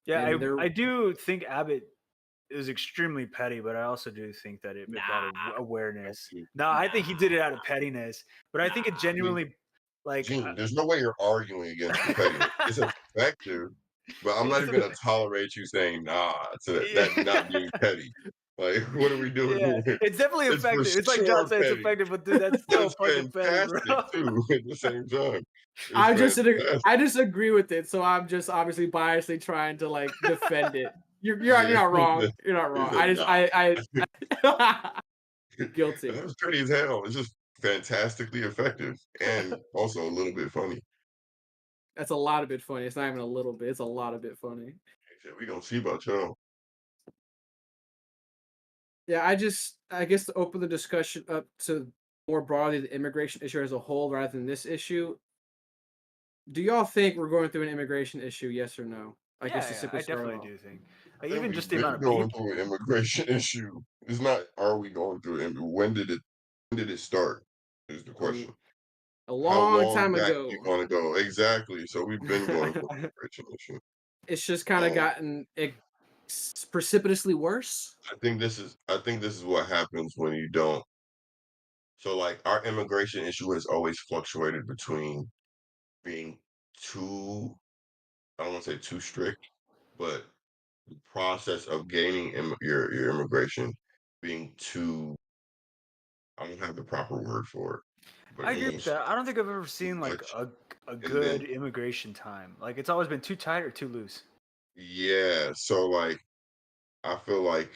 Yeah, I do think Abbott is extremely petty, but I also do think that it brought awareness. No, I think he did it out of pettiness, but I think it genuinely. Like, Gene, there's no way you're arguing against the pettiness. It's effective, but I'm not it's even gonna tolerate you saying nah to that not being petty. Like, what are we doing yeah, here? it's definitely It's for effective. It's like John sure said, it's petty, effective, but dude, that's but still it's fucking petty, bro. fantastic too at the same time. It's I just fantastic. I disagree with it, so I'm just obviously biasly trying to like defend it. You're Yeah, not wrong. You're not he wrong. said, I just nah. I guilty. That was petty as hell. It's just fantastically effective and also a little bit funny. That's a lot of bit funny. It's not even a little bit. It's a lot of bit funny. Yeah, we gonna see about y'all. Yeah, I guess to open the discussion up to more broadly the immigration issue as a whole rather than this issue. Do y'all think we're going through an immigration issue? Yes or no? I guess to Yeah, simply I start definitely off. do think. I think Even we've just the been amount of going people. through an immigration issue. It's not are we going through it? When did it start? Is the Um, question. a How long long time back do you ago. want to go? Exactly. So we've been going through an immigration issue. It's just kind of Um, gotten precipitously worse. I think this is what happens when you don't. So like our immigration issue has always fluctuated between being too I don't want to say too strict, but the process of gaining your immigration being too I don't have the proper word for it, but I agree with almost that. I don't think I've ever too seen like much. a And good then immigration time. Like it's always been too tight or too loose. yeah, so like I feel like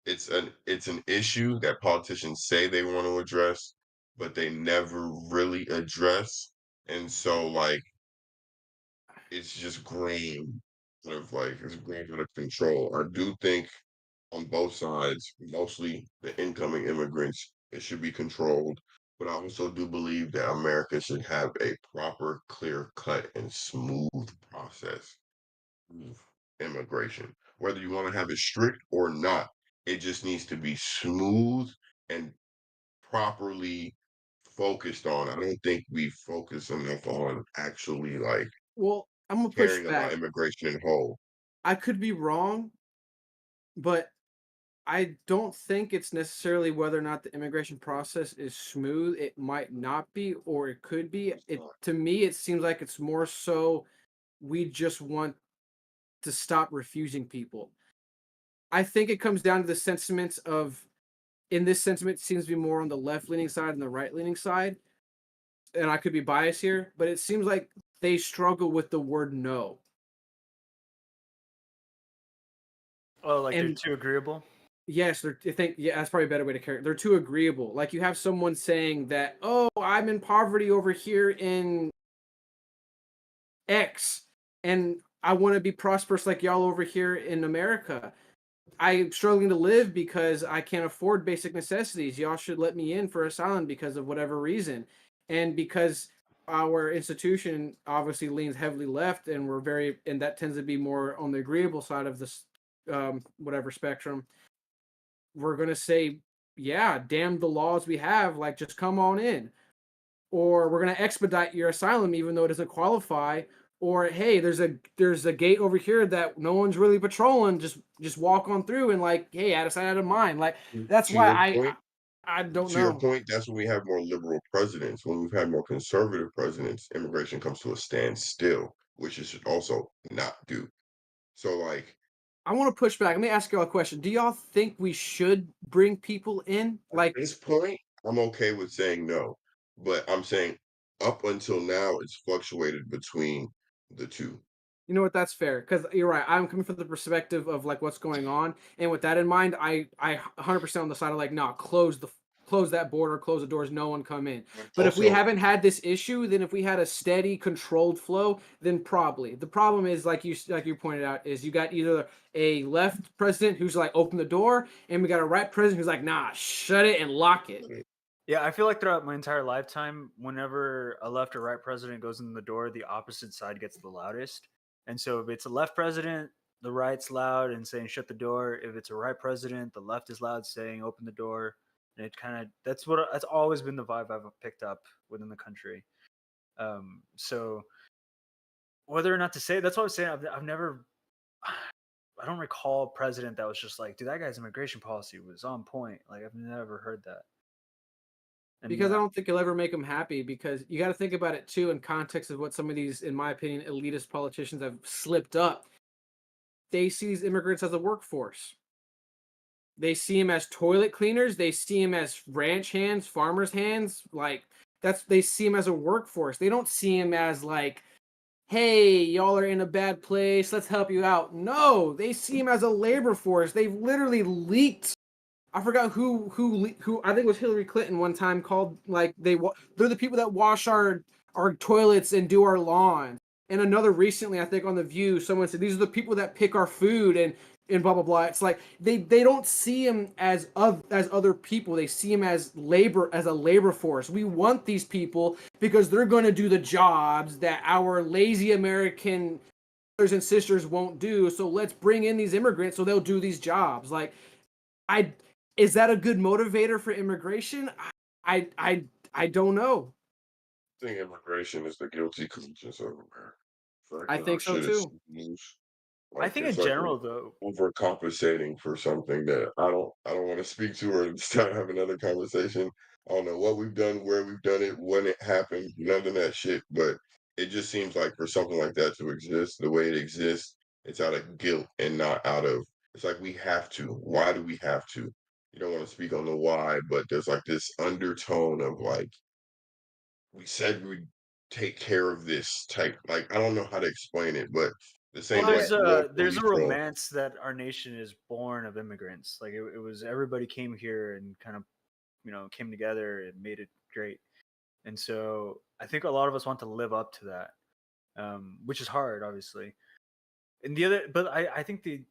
it's an issue that politicians say they want to address, but they never really address. And so like it's just growing it's growing out of control. I do think on both sides, mostly the incoming immigrants, it should be controlled. But I also do believe that America should have a proper, clear cut, and smooth process of immigration. Whether you want to have it strict or not, it just needs to be smooth and properly focused on. I don't think we focus enough on actually like Well, I'm gonna push caring about back. immigration in whole. I could be wrong, but I don't think it's necessarily whether or not the immigration process is smooth. It might not be, or it could be. It to me, it seems like it's more so we just want to stop refusing people. I think it comes down to the sentiments of in this sentiment seems to be more on the left leaning side than the right leaning side. And I could be biased here, but it seems like they struggle with the word no. Oh, like they're And too agreeable. yes, I think yeah, that's probably a better way to carry it. They're too agreeable. Like you have someone saying that, "Oh, I'm in poverty over here in X, and I want to be prosperous like y'all over here in America. I'm struggling to live because I can't afford basic necessities. Y'all should let me in for asylum because of whatever reason." And because our institution obviously leans heavily left, and and that tends to be more on the agreeable side of this, whatever spectrum, we're going to say, yeah, damn the laws we have, like just come on in. Or we're going to expedite your asylum even though it doesn't qualify. Or hey, there's a gate over here that no one's really patrolling. Just walk on through and like, hey, out of sight, out of mind. Like that's To why your I point, I don't to your know. point, that's when we have more liberal presidents. When we've had more conservative presidents, immigration comes to a standstill, which it should also not do. So, like, I want to push back. Let me ask y'all a question. Do y'all think we should bring people in? at Like, this point, I'm okay with saying no, but I'm saying up until now, it's fluctuated between the two. you know what? That's fair because you're right. I'm coming from the perspective of like what's going on, and with that in mind, I 100% on the side of like, nah, close that border, close the doors, no one come in. But if we Also, haven't had this issue, then if we had a steady, controlled flow, then probably the problem is like you pointed out is you got either a left president who's like open the door, and we got a right president who's like, nah, shut it and lock it. Yeah, I feel like throughout my entire lifetime, whenever a left or right president goes in the door, the opposite side gets the loudest. And so if it's a left president, the right's loud and saying shut the door. If it's a right president, the left is loud saying open the door. And it kind of that's always been the vibe I've picked up within the country. So whether or not to say that's what I'm saying. I've never I don't recall a president that was just like, dude, that guy's immigration policy was on point. Like I've never heard that. And Because I don't think you'll ever make them happy, because you got to think about it too in context of what some of these, in my opinion, elitist politicians have slipped up. They see these immigrants as a workforce. They see them as toilet cleaners. They see them as ranch hands, farmers' hands. Like they see them as a workforce. They don't see them as like, hey, y'all are in a bad place, let's help you out. No, they see him as a labor force. They've literally leaked. I forgot who I think it was Hillary Clinton one time called, like, they're the people that wash our toilets and do our lawn. And another recently, I think on The View, someone said these are the people that pick our food and blah blah blah. It's like they don't see him as other people. They see him as a labor force. We want these people because they're going to do the jobs that our lazy American brothers and sisters won't do. So let's bring in these immigrants so they'll do these jobs. Like, is that a good motivator for immigration? I don't know. I think immigration is the guilty conscience of America. I think so too. I think in It's like general, though, we're overcompensating for something that I don't want to speak to or start have another conversation. I don't know what we've done, where we've done it, when it happened, none of that shit. But it just seems like for something like that to exist the way it exists, it's out of guilt and not out of. It's like we have to. Why do we have to? You don't want to speak on the why, but there's like this undertone of like we said we'd take care of this type. Like I don't know how to explain it, but the same well, like there's locally a from romance that our nation is born of immigrants. Like it was everybody came here and kind of came together and made it great. And so I think a lot of us want to live up to that, which is hard, obviously. And but I think the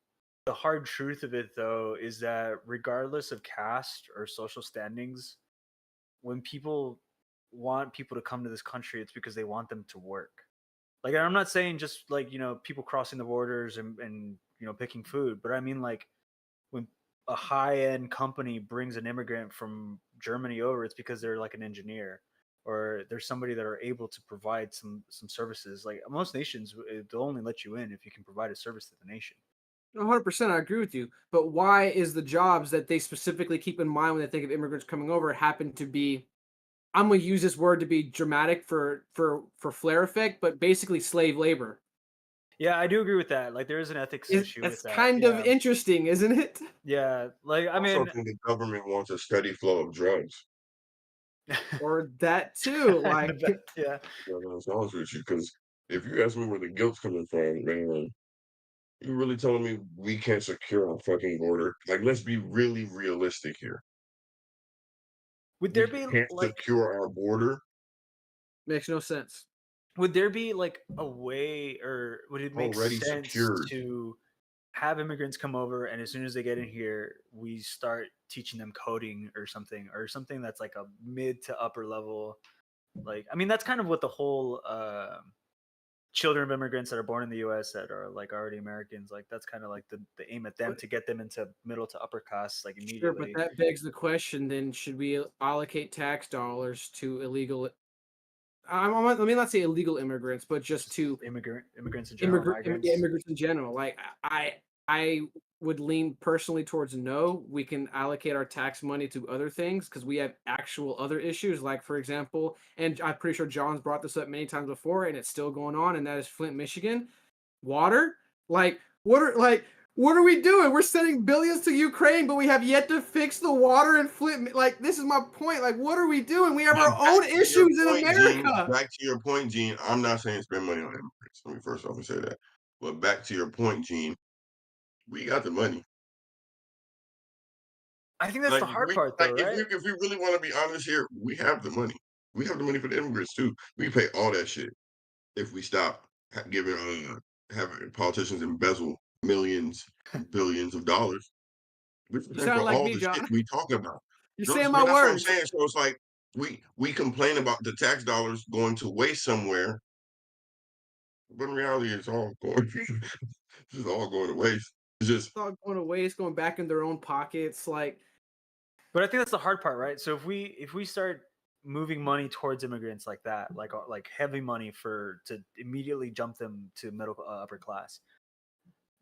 hard truth of it though is that regardless of caste or social standings, when people want people to come to this country, it's because they want them to work. Like I'm not saying just like people crossing the borders and picking food, but I mean like when a high-end company brings an immigrant from Germany over, it's because they're like an engineer or there's somebody that are able to provide some services. Like most nations, they'll only let you in if you can provide a service to the nation. 100%, I agree with you. But why is the jobs that they specifically keep in mind when they think of immigrants coming over happen to be, I'm gonna use this word to be dramatic for flare effect, but basically slave labor? Yeah, I do agree with that. Like there is an ethics issue That's with that. kind of Yeah. interesting, isn't it? Yeah. Like I I also mean, think the government wants a steady flow of drugs. Or that too. Like, yeah. To be honest with you, because if you ask me where the guilt's coming from, man, you really telling me we can't secure our fucking border? Like, let's be really realistic here. Would there We be can't like secure our border. makes no sense. would there be like a way or would it make Already sense secured. to have immigrants come over and as soon as they get in here we start teaching them coding or something that's like a mid to upper level. Like I mean that's kind of what the whole children of immigrants that are born in the US that are like already Americans, like that's kind of like the aim at them to get them into middle to upper class like Sure, but immediately. that begs the question, then should we allocate tax dollars to illegal, let me not say illegal immigrants, but just to Immigrants in general, migrants. immigrants in general? Like I would lean personally towards no. We can allocate our tax money to other things because we have actual other issues, like for example, and I'm pretty sure John's brought this up many times before, and it's still going on, and that is Flint, Michigan. Water. Like what are we doing? We're sending billions to Ukraine, but we have yet to fix the water in Flint. Like, this is my point. Like, what are we doing? We have our own issues in America. Back to your point, Gene. I'm not saying spend money on immigrants. Let me first off say that. But back to your point, Gene. We got the money. I think that's the hard part, though, right? If we really want to be honest here, we have the money. We have the money for the immigrants too. We pay all that shit if we stop giving having politicians embezzle millions, billions of dollars. We You pay for sound like all me, the shit John. we talk about. You're No, saying but my that's what I'm words. saying. So it's like we complain about the tax dollars going to waste somewhere, but in reality, it's all going. It's all going to waste. It's just It's all going to waste, going back in their own pockets. Like, But I think that's the hard part, right? So if we start moving money towards immigrants like that, like heavy money to immediately jump them to middle upper class,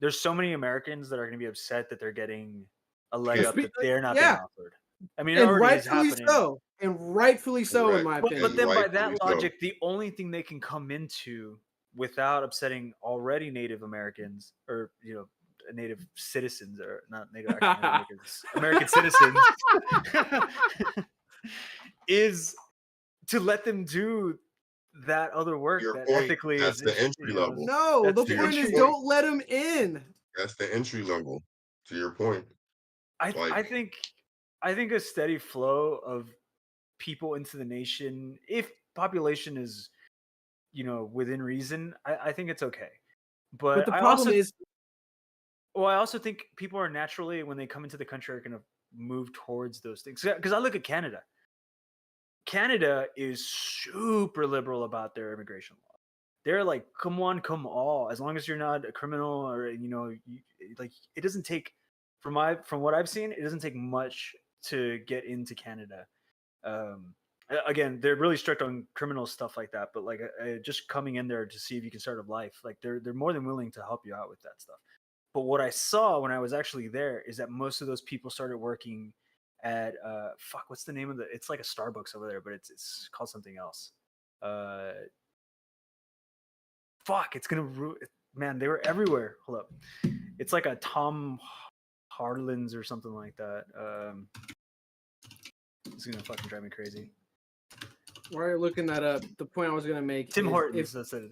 there's so many Americans that are going to be upset that they're getting a leg Yeah. up that they're not being yeah, offered. I mean, it And already is rightfully happening. so. And rightfully so, in Correct. my But, opinion. but then by rightfully that so. logic, the only thing they can come into without upsetting already Native Americans or Native citizens or not Native actually, not American citizens is to let them do that other work Your that point, ethically that's is the entry level. No, that's the To the your point is entry. point, don't let them in. that's the entry level. To your point, I like think a steady flow of people into the nation, if population is within reason, I think it's okay. But But the I problem also is, I also think people are naturally, when they come into the country, are going to move towards those things. Because I look at Canada. Canada is super liberal about their immigration law. They're like, come on, come all. As long as you're not a criminal, or like it doesn't take, from what I've seen, it doesn't take much to get into Canada. Again, they're really strict on criminal stuff like that. But like, just coming in there to see if you can start a life, like they're more than willing to help you out with that stuff. But what I saw when I was actually there is that most of those people started working at what's the name of it's like a Starbucks over there, but it's called something else. It's gonna man, they were everywhere. Hold up. It's like a Tom Harlan's or something like that. It's gonna fucking drive me crazy. while you're looking that up, the point I was going to make Tim is Hortons, that's it.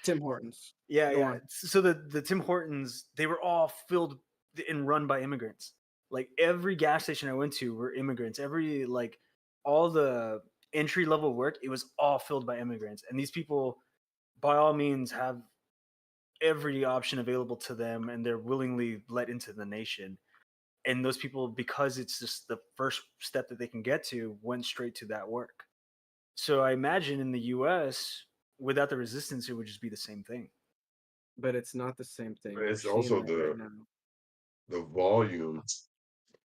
Tim Hortons. Yeah, Go yeah. on. So the Tim Hortons, they were all filled and run by immigrants. Like every gas station I went to were immigrants. Every like all the entry level work, it was all filled by immigrants. And these people, by all means, have every option available to them, and they're willingly let into the nation. And those people, because it's just the first step that they can get to, went straight to that work. So I imagine in the U.S., without the resistance, it would just be the same thing. But it's not the same thing. But We're it's seeing also that right now. the volume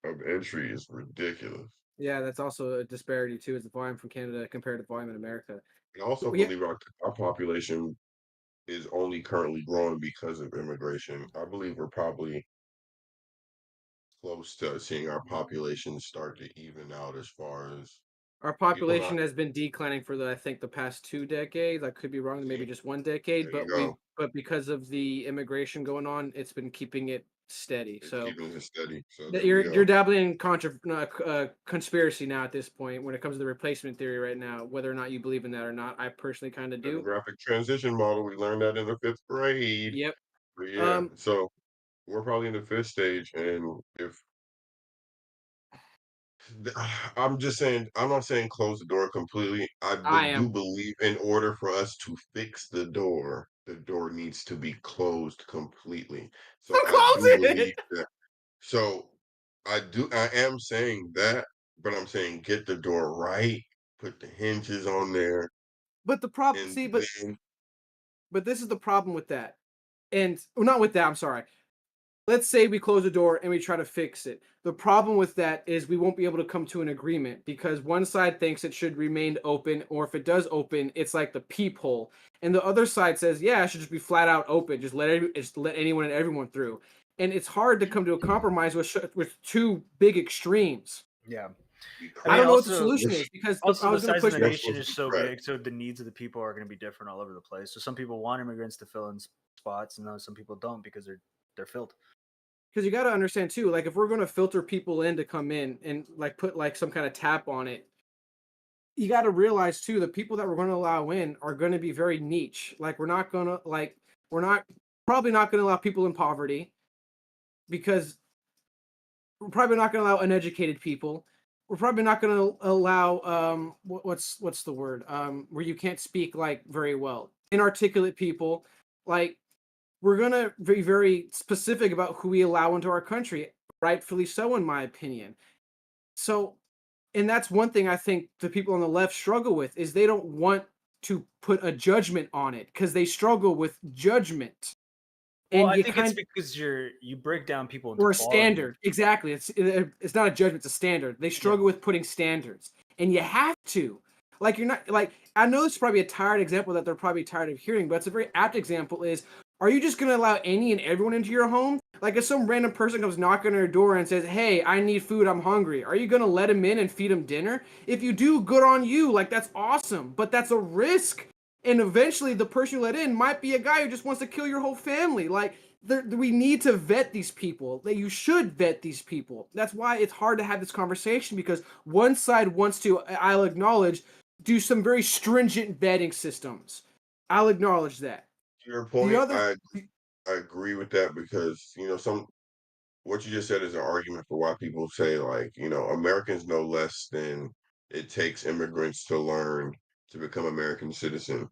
of entry is ridiculous. Yeah, that's also a disparity too. Is the volume from Canada compared to volume in America? I also Yeah, believe our population is only currently growing because of immigration. I believe we're probably close to seeing our population start to even out as far as our people population not has been declining for I think the past 2 decades. I could be wrong, maybe see. just 1 decade, There you but go. because of the immigration going on, it's been keeping it steady. It's So keeping it steady. So that there we you're go. dabbling in conspiracy now at this point when it comes to the replacement theory right now. Whether or not you believe in that or not, I personally kind of do. Demographic transition model. We learned that in the 5th grade. Yep. But yeah, Um, so we're probably in the 5th stage, and if I'm just saying, I'm not saying close the door completely. I I do am. believe in order for us to fix the door needs to be closed completely. So I do Close believe it. that. So I am saying that, but I'm saying get the door right, put the hinges on there, But the problem, and see, then but this is the problem with that, and well, not with that. I'm sorry. Let's say we close the door and we try to fix it. The problem with that is we won't be able to come to an agreement because one side thinks it should remain open, or if it does open, it's like the peephole, and the other side says, "Yeah, it should just be flat out open. Just let anyone and everyone through." And it's hard to come to a compromise with two big extremes. Yeah. I mean, don't know what the also, solution is because I also the was going to size of push the back. nation is so Right. big, so the needs of the people are going to be different all over the place. So some people want immigrants to fill in spots, and some people don't because they're filled. Because you got to understand too, like if we're going to filter people in to come in and like put like some kind of tap on it, you got to realize too, the people that we're going to allow in are going to be very niche. Like we're not probably not going to allow people in poverty because we're probably not going to allow uneducated people. We're probably not going to allow what's the word where you can't speak like very well, inarticulate people. Like we're going to be very specific about who we allow into our country, rightfully so, in my opinion. So, and that's one thing I think the people on the left struggle with is they don't want to put a judgment on it because they struggle with judgment. Well, And I you think it's because you break down people into or a quality. standard. Exactly. It's not a judgment, it's a standard. They struggle with putting standards. And you have to. Like you're not like I know this is probably a tired example that they're probably tired of hearing, but it's a very apt example is are you just going to allow any and everyone into your home? Like if some random person comes knocking on your door and says, "Hey, I need food. I'm hungry." Are you gonna let him in and feed him dinner? If you do, good on you. Like that's awesome, but that's a risk. And eventually, the person you let in might be a guy who just wants to kill your whole family. Like we need to vet these people. That you should vet these people. That's why it's hard to have this conversation because one side wants to. I'll acknowledge do some very stringent vetting systems. I'll acknowledge that. To your The point, other, I agree with that because some what you just said is an argument for why people say like Americans know less than it takes immigrants to learn to become American citizen,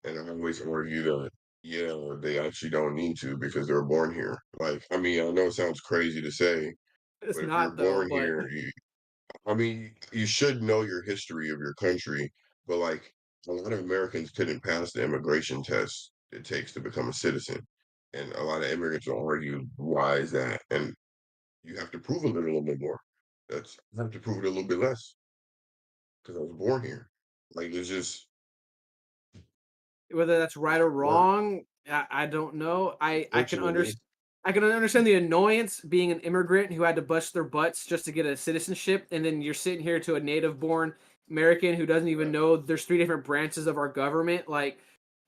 and I always argue that yeah they actually don't need to because they were born here. Like I mean I know it sounds crazy to say, it's but if you're not though, born but here, I mean, you should know your history of your country, but like a lot of Americans couldn't pass the immigration test it takes to become a citizen. And a lot of immigrants will argue, why is that? And you have to prove a little bit more. I have to prove it a little bit less because I was born here. Like it's just whether that's right it's or work. wrong, I don't know. Unfortunately, I can understand the annoyance being an immigrant who had to bust their butts just to get a citizenship, and then you're sitting here to a native-born American who doesn't even know there's three different branches of our government, like,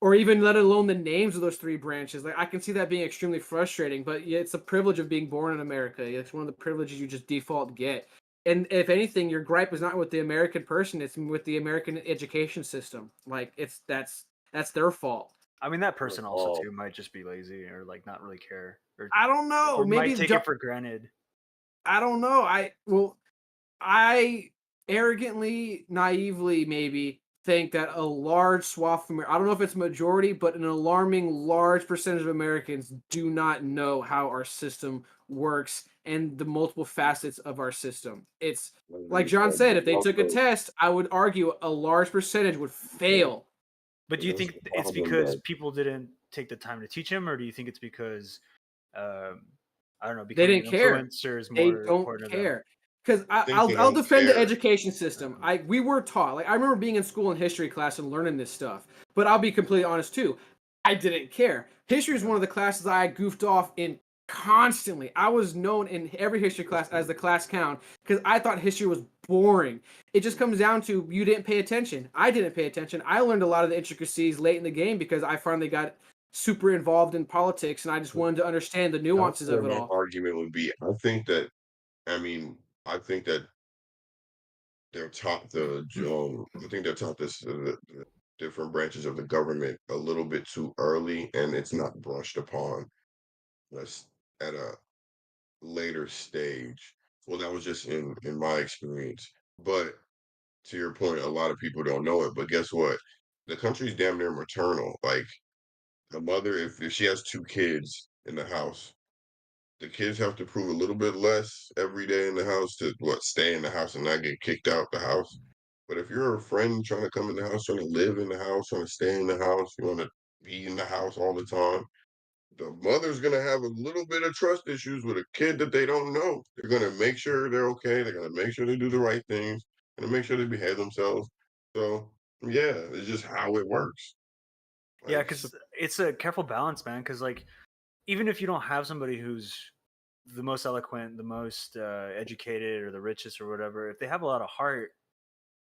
or even let alone the names of those three branches. Like, I can see that being extremely frustrating, but yeah, it's a privilege of being born in America. It's one of the privileges you just default get. And if anything, your gripe is not with the American person; it's with the American education system. Like, that's their fault. I mean, that like person also all too might just be lazy or like not really care I don't know. or Maybe might take it for granted. I don't know. I arrogantly, naively, maybe think that a large swath of I don't know if it's majority, but an alarming large percentage of Americans do not know how our system works and the multiple facets of our system. It's like John said, if they took a also test, I would argue a large percentage would fail. But do you there's think the it's problem because that people didn't take the time to teach him, or do you think it's because um, I don't know, They becoming didn't an care. influencer is They more don't important to them? care. Because I think they I'll don't defend the care. education system. We were taught, like I remember being in school in history class and learning this stuff. But I'll be completely honest too. I didn't care. History is one of the classes I goofed off in constantly. I was known in every history class as the class clown because I thought history was boring. It just comes down to you didn't pay attention. I didn't pay attention. I learned a lot of the intricacies late in the game because I finally got super involved in politics and I just wanted to understand the That's nuances where of it my all. argument would be. I mean, I think that they're taught I think they're taught the different branches of the government a little bit too early, and it's not brushed upon us at a later stage. Well, that was just in my experience. But to your point, a lot of people don't know it. But guess what? The country's damn near maternal. Like a mother, if she has two kids in the house, the kids have to prove a little bit less every day in the house to stay in the house and not get kicked out the house. But if you're a friend trying to come in the house, trying to live in the house, trying to stay in the house, you want to be in the house all the time, the mother's gonna have a little bit of trust issues with a kid that they don't know. They're gonna make sure they're okay. They're gonna make sure they do the right things, and make sure they behave themselves. So yeah, it's just how it works. Yeah, Like because it's a careful balance, man. Because like, even if you don't have somebody who's the most eloquent, the most educated, or the richest, or whatever, if they have a lot of heart,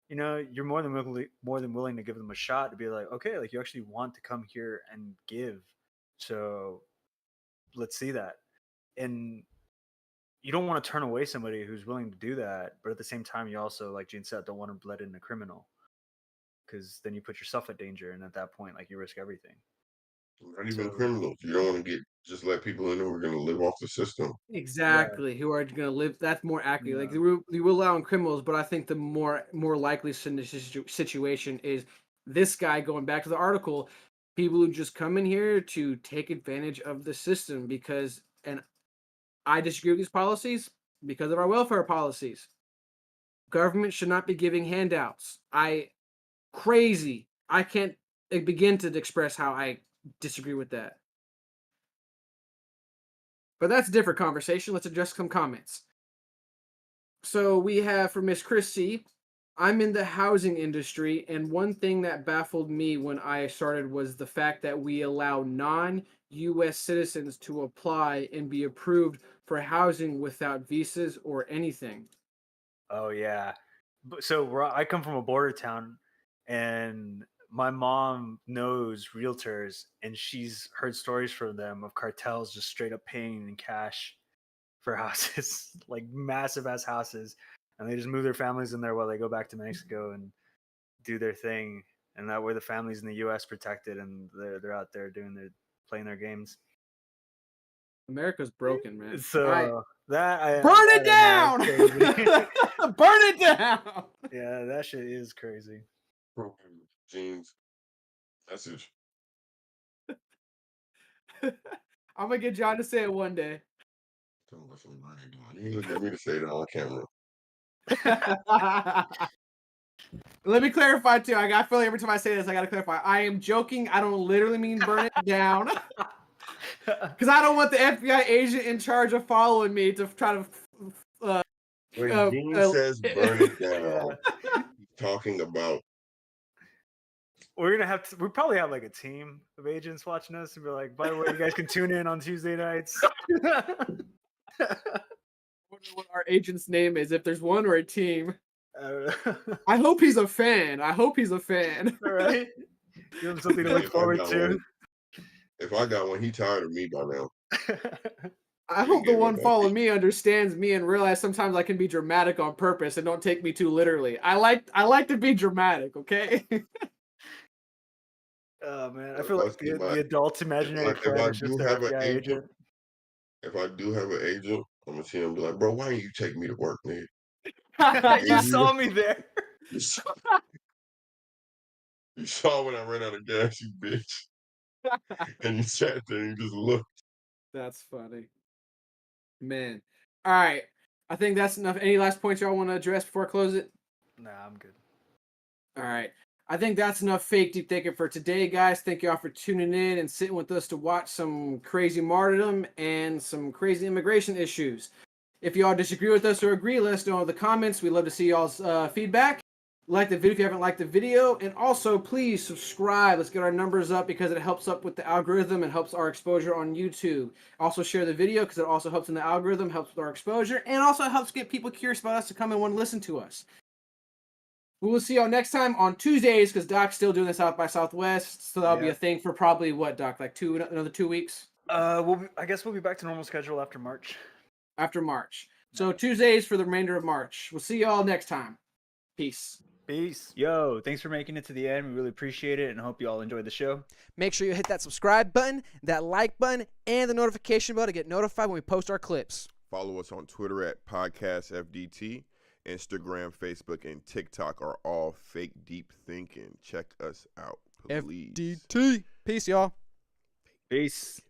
you're more than willing to give them a shot to be like, okay, like you actually want to come here and give, so let's see that. And you don't want to turn away somebody who's willing to do that, but at the same time, you also, like Gene said, don't want to let in a criminal because then you put yourself at danger, and at that point, like you risk everything. not even So criminals. You don't want to just let people in who are gonna live off the system. yeah, Exactly. Who are going to live? That's more accurate. Like yeah, we will allow in criminals, but I think the more likely situation is this guy going back to the article. People who just come in here to take advantage of the system because, and I disagree with these policies because of our welfare policies. Government should not be giving handouts. Crazy. I can't begin to express how I disagree with that. But that's a different conversation. Let's address some comments. So we have from Miss Chrissy, I'm in the housing industry, and one thing that baffled me when I started was the fact that we allow non-U.S. citizens to apply and be approved for housing without visas or anything. Oh yeah. So I come from a border town, and my mom knows realtors, and she's heard stories from them of cartels just straight up paying in cash for houses, like massive ass houses, and they just move their families in there while they go back to Mexico and do their thing, and that way the families in the U.S. protected, and they're out there playing their games. America's broken, man. So All right. that Burn it I down! don't know, that's crazy. Burn it down! Yeah, that shit is crazy. Gene's message. I'm gonna get John to say it one day. Don't listen to Ryan doing. You look at me to say that on camera. Let me clarify too. I feel like every time I say this, I gotta clarify. I am joking. I don't literally mean burn it down. Because I don't want the FBI agent in charge of following me to try to. When Gene says burn it down, he's talking about. We probably have like a team of agents watching us and be like, by the way, you guys can tune in on Tuesday nights. I wonder what our agent's name is, if there's one or a team. I hope he's a fan. All right. Give him something to look forward to. If I got one, he tired of me by now. I hope the one following me understands me and realize sometimes I can be dramatic on purpose and don't take me too literally. I like to be dramatic, okay? Oh man, I feel like the adult's imaginary friend is just their FBI agent. If I do have an agent, I'm gonna see him and be like, bro, why didn't you take me to work, nigga? You saw me there. You saw when I ran out of gas, you bitch. And you sat there and you just looked. That's funny. Man. All right. I think that's enough. Any last points y'all want to address before I close it? Nah, I'm good. All right. I think that's enough fake deep thinking for today, guys. Thank y'all for tuning in and sitting with us to watch some crazy martyrdom and some crazy immigration issues. If y'all disagree with us or agree, let us know in the comments. We'd love to see y'all's feedback. Like the video if you haven't liked the video, and also please subscribe. Let's get our numbers up because it helps up with the algorithm and helps our exposure on YouTube. Also share the video because it also helps in the algorithm, helps with our exposure, and also helps get people curious about us to come and want to listen to us. We will see y'all next time on Tuesdays because Doc's still doing the South by Southwest, so that'll be a thing for probably what, Doc, like another 2 weeks? I guess we'll be back to normal schedule after March. After March. So Tuesdays for the remainder of March. We'll see y'all next time. Peace. Peace. Yo, thanks for making it to the end. We really appreciate it and hope you all enjoyed the show. Make sure you hit that subscribe button, that like button, and the notification bell to get notified when we post our clips. Follow us on Twitter at PodcastFDT. Instagram, Facebook, and TikTok are all fake deep thinking. Check us out, please. FDT. Peace, y'all. Peace.